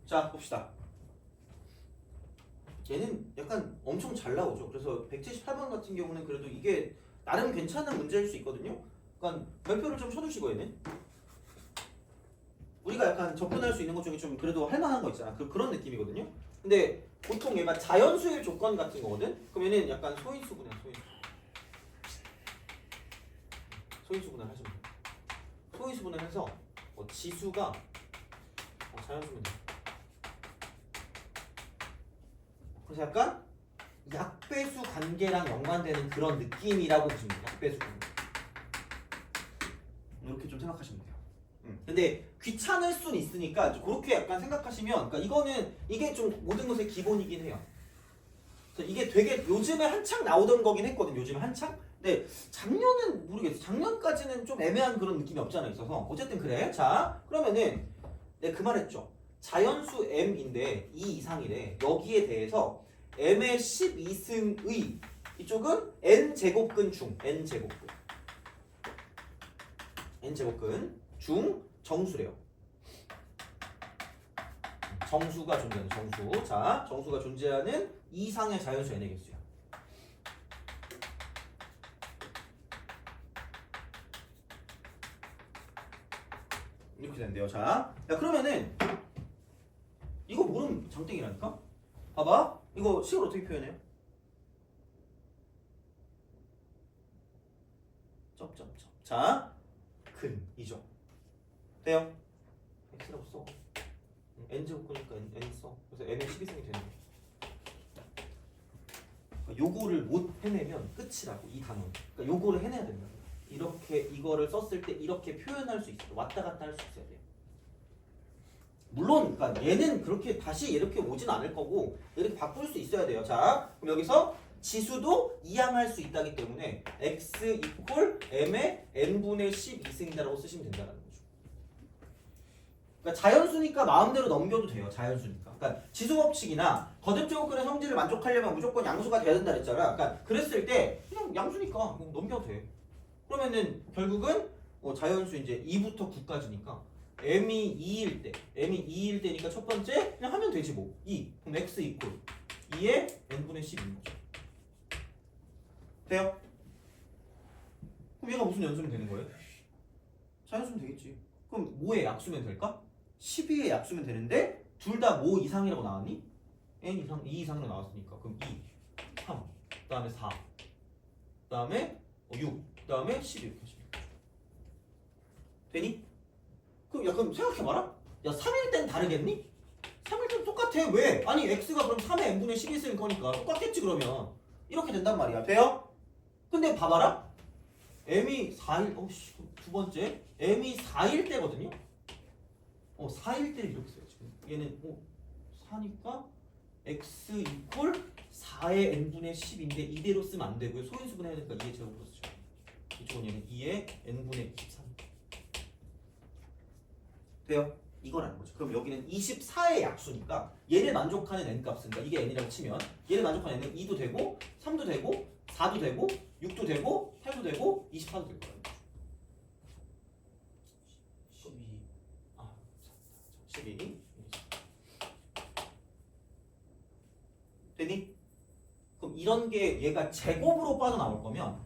Speaker 1: 자 봅시다. 얘는 약간 엄청 잘 나오죠. 그래서 178번 같은 경우는 그래도 이게 나름 괜찮은 문제일 수 있거든요. 그러니까 별표를 좀 쳐두시고 얘는 우리가 약간 접근할 수 있는 것 중에 좀 그래도 할 만한 거 있잖아. 그런 느낌이거든요. 근데 보통 얘가 자연수일 조건 같은 거거든. 그럼 얘는 약간 소인수분해. 소인수분해를 하시면 돼요. 소인수분해를 해서 지수가 자연수면 돼요. 그래서 약간 약배수 관계랑 연관되는 그런 느낌이라고 보시면 돼요. 약배수 관계. 이렇게 좀 생각하시면 돼요. 근데 귀찮을 순 있으니까 그렇게 약간 생각하시면, 그러니까 이게 좀 모든 것의 기본이긴 해요. 그래서 이게 되게 요즘에 한창 나오던 거긴 했거든. 요즘에 한창. 근데 작년은 모르겠어. 작년까지는 좀 애매한 그런 느낌이 없지 않아 있어서 어쨌든 그래. 자 그러면은 내가 그 말했죠. 자연수 m인데 2 이상이래. 여기에 대해서 m의 12승의 이쪽은 n제곱근 중 n제곱근 중 정수래요. 정수가 존재하는 정수. 자 정수가 존재하는 이상의 자연수 n의 개수야. 이렇게 된대요. 자, 야 그러면은 이거 모르면 장땡이라니까? 봐봐. 이거 식을 어떻게 표현해요? 점점점. 자, 근이죠. 돼요? x라고 써. n제곱이니까 n 써. 그래서 n의 12승이 되는 거야. 그러니까 요거를 못 해내면 끝이라고 이 단어. 그러니까 요거를 해내야 된다. 이렇게 이거를 썼을 때 이렇게 표현할 수 있어. 왔다 갔다 할 수 있어야 돼. 물론 그러니까 얘는 그렇게 다시 이렇게 오진 않을 거고 이렇게 바꿀 수 있어야 돼요. 자 그럼 여기서 지수도 이항할 수 있다기 때문에 x 이퀄 m의 n분의 12승이다라고 쓰시면 된다는 거죠. 그러니까 자연수니까 마음대로 넘겨도 돼요. 자연수니까. 그러니까 지수법칙이나 거듭제곱근의 성질을 만족하려면 무조건 양수가 돼야 된다 그랬잖아. 그러니까 그랬을 때 그냥 양수니까 그냥 넘겨도 돼. 그러면은 결국은 자연수 이제 2부터 9까지니까 m이 2일 때니까 첫 번째 그냥 하면 되지 뭐. 2. 그럼 x 이퀄 2에 n분의 10인 거죠. 돼요? 그럼 얘가 무슨 연수면 되는 거예요? 자연수면 되겠지. 그럼 뭐의 약수면 될까? 12의 약수면 되는데 둘 다 뭐 이상이라고 나왔니? n 이상, 2 이상으로 나왔으니까 그럼 2, 3, 그 다음에 4, 그 다음에 6, 그 다음에 12 이렇게 하시면 되니? 그럼 생각해봐라. 야 3일 땐 다르겠니? 3일 땐 똑같아. 왜? 아니 x가 그럼 3의 n분의 10이 있을 거니까 똑같겠지 그러면. 이렇게 된단 말이야. 돼요? 근데 봐봐라. m이 4일 두 번째 m이 4일 때거든요. 4일 때를 이렇게 써요. 지금 얘는 4니까 x 이퀄 4의 n분의 10인데 이대로 쓰면 안 되고요. 소인수분 해야 되니까 2의 제곱으로 쓰죠. 이쪽은 얘는 2의 n분의 23. 돼요? 이거라는 거죠. 그럼 여기는 24의 약수니까 얘를 만족하는 n값은, 그러니까 이게 n이라고 치면 얘를 만족하는 n은 2도 되고 3도 되고 4도 되고 6도 되고 8도 되고 24도 될 거예요. 12 되니? 그럼 이런 게 얘가 제곱으로 빠져나올 거면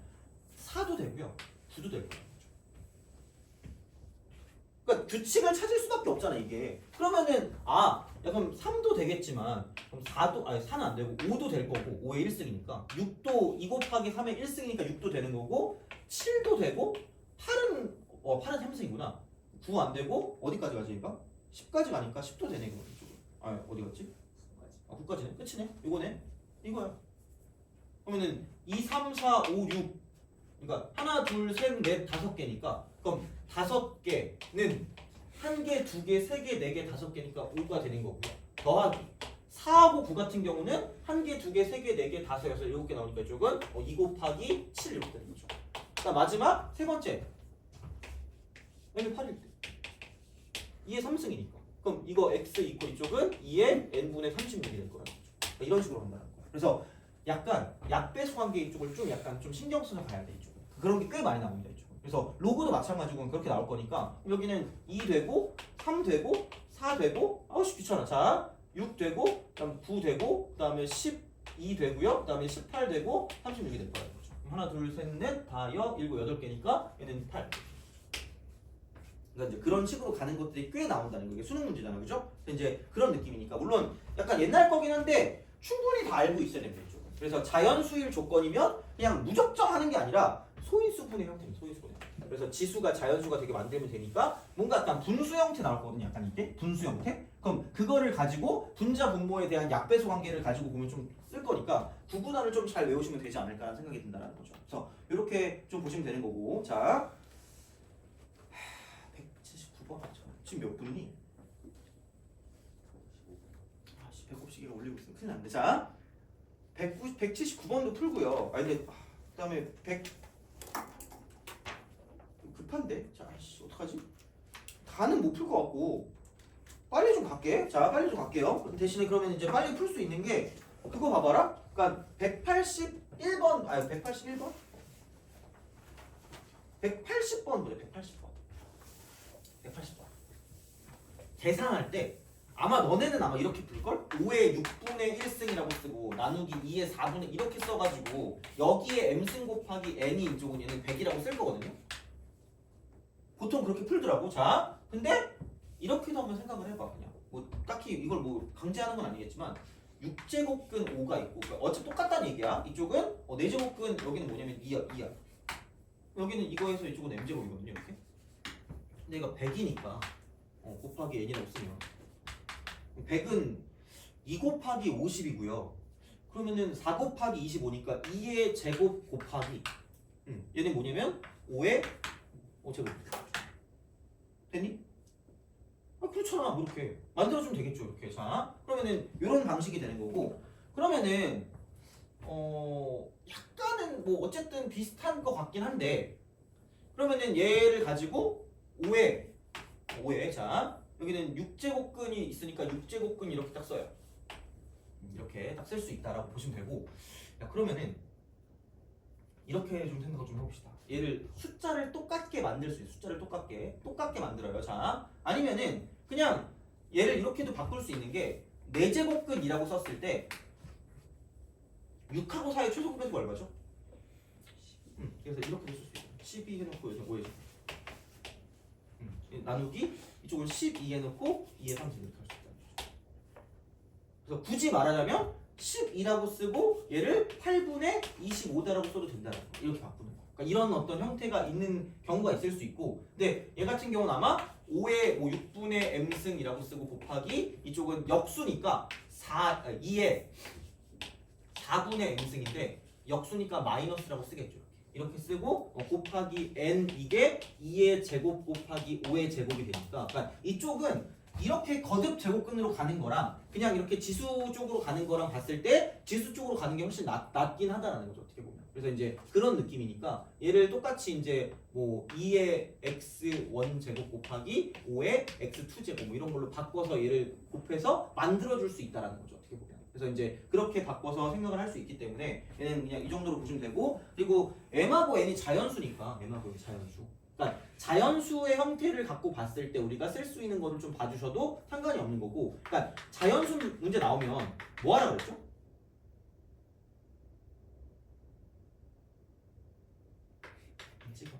Speaker 1: 4도 되고요 9도 될 거예요. 그러니까 규칙을 찾을 수밖에 없잖아 이게. 그러면은 그럼 3도 되겠지만 그럼 4도 4는 안 되고 5도 될 거고 5의 1승이니까 6도 2 곱하기 3의 1승이니까 6도 되는 거고 7도 되고 8은 8은 3승이구나. 9 안 되고 어디까지 가지 얘가? 10까지 가니까 10도 되네 그럼 이쪽으로. 어디 갔지? 9까지네. 끝이네. 이거네. 이거야. 그러면은 2, 3, 4, 5, 6 그러니까 하나, 둘, 셋, 넷, 5개니까 그럼 5개는 1개, 2개, 3개, 4개, 5개니까 5가 되는 거고요. 더하기 4하고 9 같은 경우는 1개, 2개, 3개, 4개, 5, 6, 7개 나오니까 이쪽은 2 곱하기 7 이렇게 되는 거죠. 자 마지막 세 번째 n이 8일 때 2의 3승이니까 그럼 이거 x 이퀄 이쪽은 2의 n분의 36이 될 거라는 거죠. 그러니까 이런 식으로 간다는 거예요. 그래서 약간 약배수 관계 이쪽을 좀 약간 좀 신경 써서 가야 돼 이쪽은. 그런 게 꽤 많이 나옵니다 이쪽은. 그래서 로그도 마찬가지고 그렇게 나올 거니까 여기는 2 되고 3 되고 4 되고 아우씨 귀찮아. 자, 6 되고 그다음 9 되고 그다음에 12 되고요. 그다음에 18 되고 36이 될 거예요. 그렇죠? 하나, 둘, 셋, 넷, 다, 여, 일곱, 8개니까 얘는 8. 그러니까 이제 그런 식으로 가는 것들이 꽤 나온다는 게 수능 문제잖아요, 그죠? 이제 그런 느낌이니까 물론 약간 옛날 거긴 한데 충분히 다 알고 있어야 됩니다, 이쪽은. 그래서 자연수일 조건이면 그냥 무작정 하는 게 아니라 소인수분의 형태입니다, 소인수분의. 그래서 지수가 자연수가 되게 만들면 되니까 뭔가 약간 분수 형태 나올 거거든요, 약간 이게 분수 형태. 그럼 그거를 가지고 분자 분모에 대한 약배수 관계를 가지고 보면 좀 쓸 거니까 구분화를 좀 잘 외우시면 되지 않을까 생각이 든다는 거죠. 그래서 이렇게 좀 보시면 되는 거고, 자. 179번? 지금 몇 분이니? 아씨, 배꼽시계가 올리고 있으면 큰일 났는데. 자, 179번도 풀고요. 아니 근데 그다음에 100 급한데? 자, 아씨 어떡하지? 다는 못 풀 것 같고 빨리 좀 갈게. 자, 빨리 좀 갈게요. 대신에 그러면 이제 빨리 풀 수 있는 게 그거 봐봐라. 그러니까 181번, 아니 181번? 180번 보자. 180번. 180번. 계산할 때 아마 너네는 아마 이렇게 풀걸? 5의 6분의 1승이라고 쓰고 나누기 2의 4분의 이렇게 써가지고 여기에 m승 곱하기 n이 이쪽은 얘는 100이라고 쓸 거거든요. 보통 그렇게 풀더라고. 자, 근데 이렇게도 한번 생각을 해봐. 그냥 뭐 딱히 이걸 뭐 강제하는 건 아니겠지만 6제곱근 5가 있고 어차피 똑같다는 얘기야. 이쪽은 4제곱근 여기는 뭐냐면 2야. 여기는 이거에서 이쪽은 m제곱이거든요. 이렇게. 근데 이거 100이니까 곱하기 n이라고 쓰면 100은 2 곱하기 50이고요. 그러면은 4 곱하기 25니까 2의 제곱 곱하기 얘는 뭐냐면 5의 5제곱. 됐니? 아, 그렇잖아. 뭐 이렇게 만들어주면 되겠죠. 이렇게. 자, 그러면은 이런 방식이 되는 거고, 그러면은 약간은 뭐 어쨌든 비슷한 것 같긴 한데, 그러면은 얘를 가지고 5에 자 여기는 6제곱근이 있으니까 6제곱근 이렇게 딱 써요. 이렇게 딱 쓸 수 있다라고 보시면 되고, 야 그러면은 이렇게 좀 생각을 좀 해봅시다. 얘를 숫자를 똑같게 만들 수 있어요. 숫자를 똑같게 만들어요. 자, 아니면은 그냥 얘를 이렇게도 바꿀 수 있는 게 4제곱근이라고 썼을 때 6하고 4의 최소 곱배수가 얼마죠? 그래서 이렇게도 쓸 수 있어요. 12 해놓고 여기서 5에 나누기 이쪽은 12 해놓고 2의 3승 이렇게 할 수 있다는 거죠. 그래서 굳이 말하자면 12라고 쓰고 얘를 8분의 25다라고 써도 된다는 거. 이렇게 바꾸는 거. 그러니까 이런 어떤 형태가 있는 경우가 있을 수 있고, 근데 얘 같은 경우는 아마 5의 뭐 6분의 m승이라고 쓰고 곱하기 이쪽은 역수니까 2의 4분의 m승인데 역수니까 마이너스라고 쓰겠죠. 이렇게 쓰고 곱하기 n 이게 2의 제곱 곱하기 5의 제곱이 되니까, 그러니까 이쪽은 이렇게 거듭 제곱근으로 가는 거랑 그냥 이렇게 지수 쪽으로 가는 거랑 봤을 때 지수 쪽으로 가는 게 훨씬 낫긴 하다라는 거죠, 어떻게 보면. 그래서 이제 그런 느낌이니까 얘를 똑같이 이제 뭐 2의 x1 제곱 곱하기 5의 x2 제곱 뭐 이런 걸로 바꿔서 얘를 곱해서 만들어줄 수 있다라는 거죠, 어떻게 보면. 그래서 이제 그렇게 바꿔서 생각을 할 수 있기 때문에 얘는 그냥 이 정도로 보시면 되고, 그리고 m하고 n이 자연수니까 m하고 n이 자연수. 그러니까 자연수의 형태를 갖고 봤을 때 우리가 쓸 수 있는 거를 좀 봐주셔도 상관이 없는 거고, 그러니까 자연수 문제 나오면 뭐 하라 그랬죠? 찍어.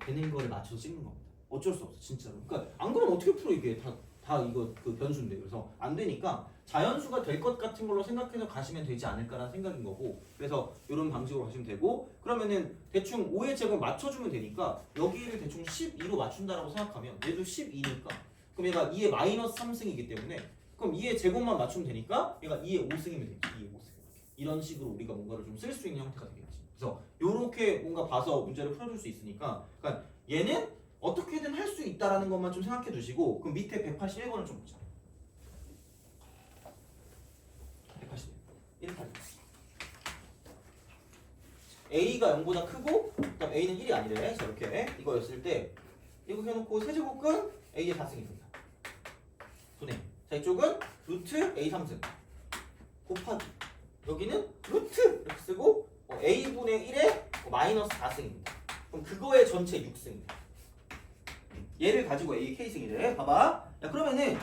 Speaker 1: 되는 거를 맞춰서 찍는 겁니다. 어쩔 수 없어, 진짜로. 그러니까 안 그러면 어떻게 풀어 이게 다 이거 그 변수인데. 그래서 안 되니까 자연수가 될 것 같은 걸로 생각해서 가시면 되지 않을까라는 생각인 거고, 그래서 이런 방식으로 가시면 되고, 그러면은 대충 5의 제곱 맞춰주면 되니까 여기를 대충 12로 맞춘다라고 생각하면 얘도 12니까 그럼 얘가 2의 마이너스 3승이기 때문에 그럼 2의 제곱만 맞추면 되니까 얘가 2의 5승이면 되겠지. 2의 5승. 이런 식으로 우리가 뭔가를 좀 쓸 수 있는 형태가 되겠지. 그래서 요렇게 뭔가 봐서 문제를 풀어줄 수 있으니까, 그러니까 얘는 어떻게든 할 수 있다라는 것만 좀 생각해 두시고, 그럼 밑에 181번을 좀 보자. 181. A가 0보다 크고 그다음 A는 1이 아니래. 자, 이렇게 이거였을 때 이거 해놓고 세제곱근 A의 4승이 된다. 분해. 자, 이쪽은 루트 A 3승 곱하기 여기는 루트 이렇게 쓰고 A분의 1에 마이너스 4승입니다. 그럼 그거의 전체 6승입니다. 얘를 가지고 A의 K승이래. 봐봐. 야 그러면은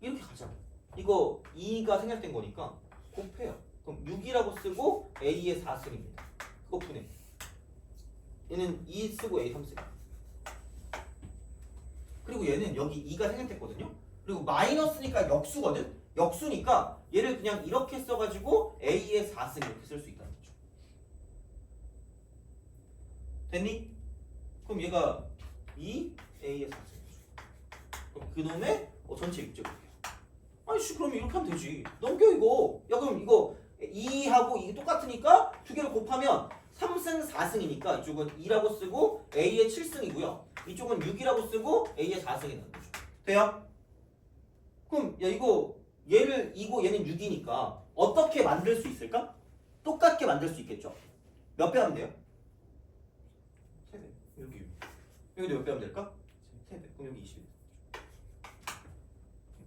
Speaker 1: 이렇게 가자. 이거 2가 생략된 거니까 곱해요. 그럼 6이라고 쓰고 A의 4승입니다. 그거 분해. 얘는 2 쓰고 A 3승. 그리고 얘는 여기 2가 생략됐거든요. 그리고 마이너스니까 역수거든. 역수니까 얘를 그냥 이렇게 써가지고 A의 4승 이렇게 쓸 수 있다는 거죠. 됐니? 그럼 얘가 2 A의 4승. 그럼 그놈의 전체 6제곱이야. 아이씨 그럼 이렇게 하면 되지. 넘겨 이거. 야 그럼 이거 2하고 이게 똑같으니까 두 개를 곱하면 3승 4승이니까 이쪽은 2라고 쓰고 A의 7승이고요. 이쪽은 6이라고 쓰고 A의 4승이라는 거죠. 돼요? 그럼 야 이거 얘를 2고 얘는 6이니까 어떻게 만들 수 있을까? 똑같게 만들 수 있겠죠. 몇 배 하면 돼요? 3배. 여기 6. 여기도 몇 배 하면 될까? 3배. 그럼 여기 20.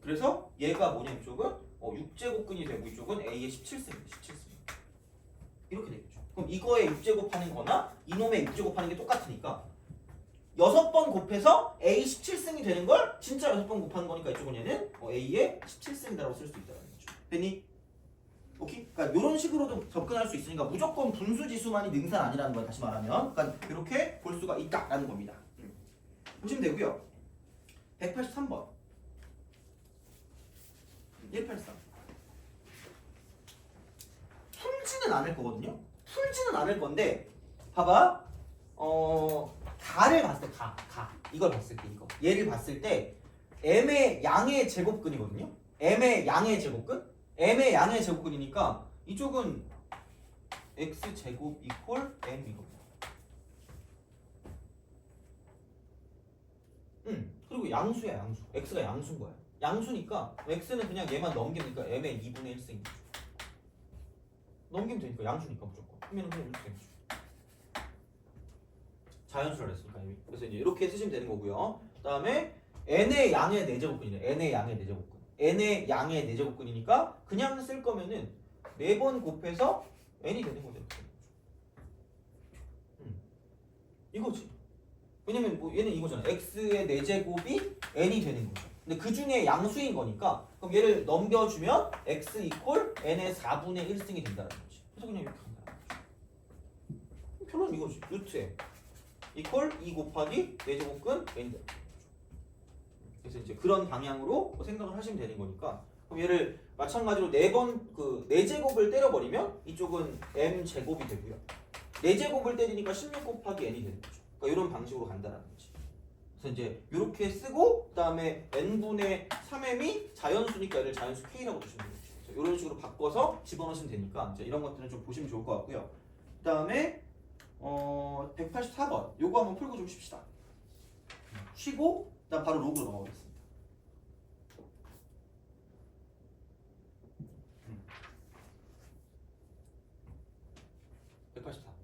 Speaker 1: 그래서 얘가 뭐냐 이쪽은 6제곱근이 되고 이쪽은 A의 17승입니다. 17승. 이렇게 되겠죠. 그럼 이거에 6제곱 하는 거나 이놈의 6제곱 하는 게 똑같으니까 6번 곱해서 A 17승이 되는 걸 진짜 6번 곱하는 거니까 이쪽은 얘는 A의 17승이라고 쓸 수 있다는 거죠. 됐니? 오케이? 그러니까 이런 식으로도 접근할 수 있으니까 무조건 분수지수만이 능산 아니라는 거야. 다시 말하면 그러니까 이렇게 볼 수가 있다라는 겁니다. 보시면 되고요. 183번 183 풀지는 않을 거거든요. 풀지는 않을 건데 봐봐. 가를 봤을 때 가. 이걸 봤을 때 이거. 얘를 봤을 때 m의 양의 제곱근이거든요. m의 양의 제곱근? m의 양의 제곱근이니까 이쪽은 x제곱 이퀄 m 이겁니다. 그리고 양수야 양수. x가 양수인 거야. 양수니까 x는 그냥 얘만 넘기니까 m의 2분의 1승이죠. 넘기면 되니까 양수니까 무조건. 그러면 그냥 이렇게 되죠. 자연수를 했으니까 이미. 그래서 이제 이렇게 쓰시면 되는 거고요. 그다음에 n의 양의 4제곱근이래. n의 양의 4제곱근. n의 양의 4제곱근이니까 그냥 쓸 거면은 4번 곱해서 n이 되는 거죠. 이거지. 왜냐면 뭐 얘는 이거잖아. x의 4제곱이 n이 되는 거죠. 근데 그 중에 양수인 거니까 그럼 얘를 넘겨주면 x 이퀄 n의 4분의 1승이 된다는 거지. 그래서 그냥 이렇게 한다는 거죠. 표는 이거지. 루트에 이퀄 2 곱하기 4제곱근 n이다. 그래서 이제 그런 방향으로 생각을 하시면 되는 거니까 그럼 얘를 마찬가지로 4번 그 4제곱을 때려버리면 이쪽은 m 제곱이 되고요. 4제곱을 때리니까 16 곱하기 n이 되는 거죠. 그러니까 이런 방식으로 간다는 거지. 그래서 이제 이렇게 쓰고 그다음에 n분의 3m이 자연수니까 얘를 자연수 k라고 보시면 되겠죠. 이런 식으로 바꿔서 집어넣으시면 되니까 이제 이런 것들은 좀 보시면 좋을 것 같고요. 그다음에 184번 요거 한번 풀고 좀 쉽시다. 쉬고 그다음 바로 로그로 넘어가겠습니다. 184.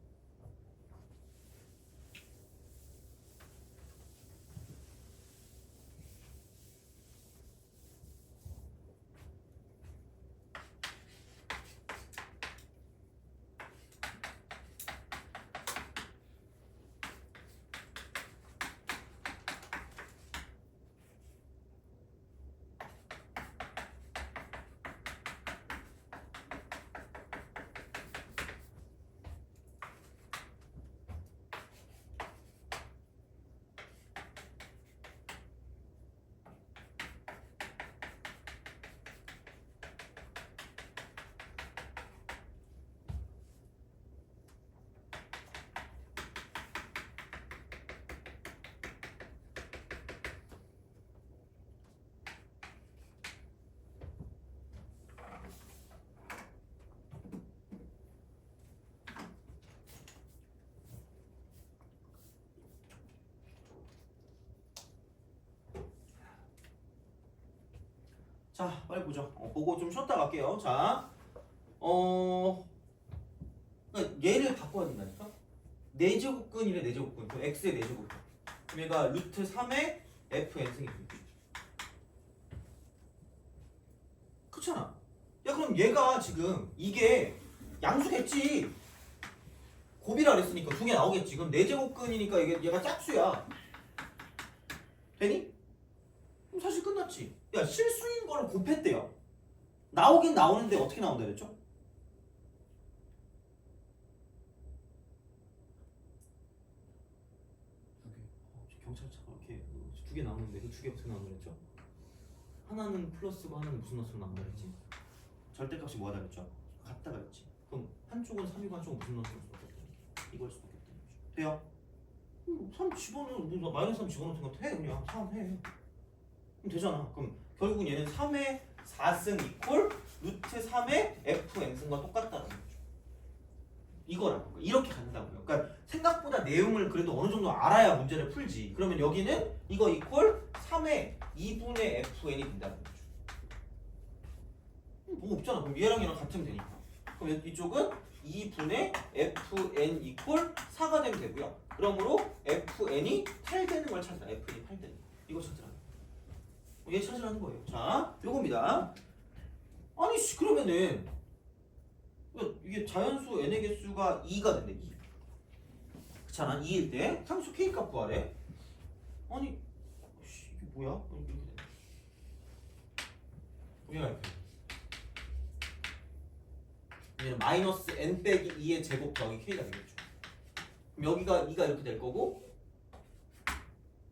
Speaker 1: 자, 빨리 보죠. 보고 좀 쉬었다 갈게요. 자, 그러니까 얘를 바꿔야 된다니까? 4제곱근이래 4제곱근. 그럼 x의 4제곱근. 그럼 얘가 루트 3의 fn승이 되겠지. 그렇잖아. 야 그럼 얘가 지금 이게 양수겠지. 곱이라 그랬으니까 두 개 나오겠지. 그럼 4제곱근이니까 얘가 짝수야. 되니? 그럼 사실 끝났지. 야 실수인 거를 곱했대요. 나오긴 나오는데 어떻게 나온다 그랬죠? 경찰차가 이렇게 두 개 나오는데 그 두 개 어떻게 나온다 그랬죠? 하나는 플러스고 하나는 무슨 넛으로 나온다 그랬지? 절대값이 뭐하다 그랬죠? 같다 그랬지. 그럼 한쪽은 3이고 한쪽은 무슨 넛으로 수밖에 없다는 이걸 수밖에 없다는 거죠. 돼요? 3 집어넣어. 뭐 마이너스 3 집어넣는 것 해. 그냥 3 해. 그럼 되잖아. 그럼 결국은 얘는 3의 4승 이퀄 루트 3의 fn승과 똑같다는 거죠. 이거라고. 이렇게 간다고요. 그러니까 생각보다 내용을 그래도 어느 정도 알아야 문제를 풀지. 그러면 여기는 이거 이퀄 3의 2분의 fn이 된다는 거죠. 뭐 없잖아. 그럼 얘랑 얘랑 같으면 되니까. 그럼 이쪽은 2분의 fn 이퀄 4가 되면 되고요. 그러므로 fn이 8 되는 걸 찾으라. fn이 8 되는 거. 이거 찾으라. 얘 찾으라는 거예요. 자, 요겁니다. 아니 씨 그러면은 이게 자연수 n의 개수가 2가 된대. 2. 그렇잖아. 2일 때 상수 k 값 구하래. 아니 씨, 이게 뭐야? 이렇게 되네. 우리가 이렇게. 얘는 마이너스 n 빼기 2의 제곱 더하기 k가 되겠죠. 그럼 여기가 2가 이렇게 될 거고,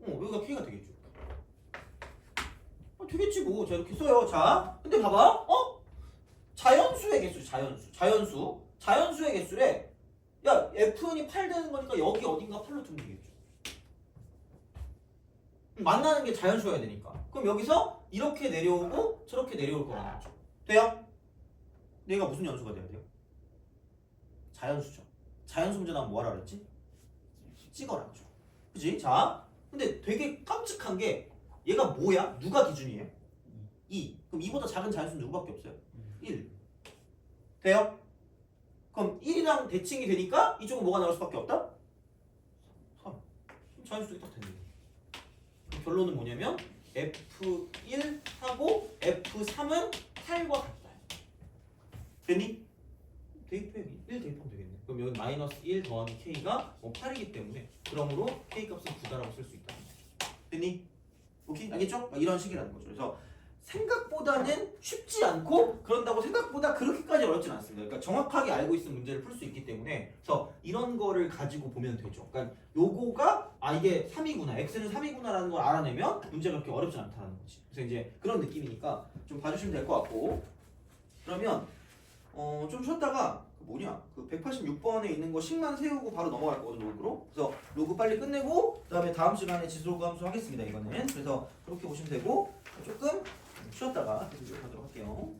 Speaker 1: 여기가 k가 되겠죠. 되겠지 뭐. 자 이렇게 써요. 자, 근데 봐봐. 자연수의 개수, 자연수의 개수래. 야, fn이 8 되는 거니까 여기 어딘가 8로 두면 되겠죠. 만나는 게 자연수여야 되니까. 그럼 여기서 이렇게 내려오고 저렇게 내려올 거라는 거죠. 돼요? 얘가 무슨 연수가 돼야 돼요? 자연수죠. 자연수 문제 나오면 뭐 하라 그랬지? 찍어라죠. 그치? 자, 근데 되게 깜찍한 게 얘가 뭐야? 누가 기준이에요? 2. 그럼 2보다 작은 자연수는 누구밖에 없어요? 1. 돼요? 그럼 1이랑 대칭이 되니까 이쪽은 뭐가 나올 수밖에 없다? 3. 그럼 자연수가 딱 됐네. 그럼 결론은 뭐냐면 F1하고 F3은 8과 같다. 됐니? 대입해. 1 대입하면 되겠네. 그럼 여기 마이너스 1 더하기 K가 8이기 때문에 그러므로 K 값은 9다라고 쓸 수 있다는 거죠. 됐니? 오케이? 알겠죠? 이런 식이라는 거죠. 그래서 생각보다는 쉽지 않고 그런다고 생각보다 그렇게까지 어렵진 않습니다. 그러니까 정확하게 알고 있으면 문제를 풀 수 있기 때문에 그래서 이런 거를 가지고 보면 되죠. 그러니까 요거가 이게 3이구나, x는 3이구나라는 걸 알아내면 문제가 그렇게 어렵지 않다는 거지. 그래서 이제 그런 느낌이니까 좀 봐주시면 될 것 같고 그러면 좀 쉬었다가 그 186번에 있는 거 식만 세우고 바로 넘어갈 거거든 로그로. 그래서 로그 빨리 끝내고 그다음에 다음 시간에 지수로그 함수 하겠습니다. 이거는 그래서 그렇게 보시면 되고 조금 쉬었다가 계속 하도록 할게요.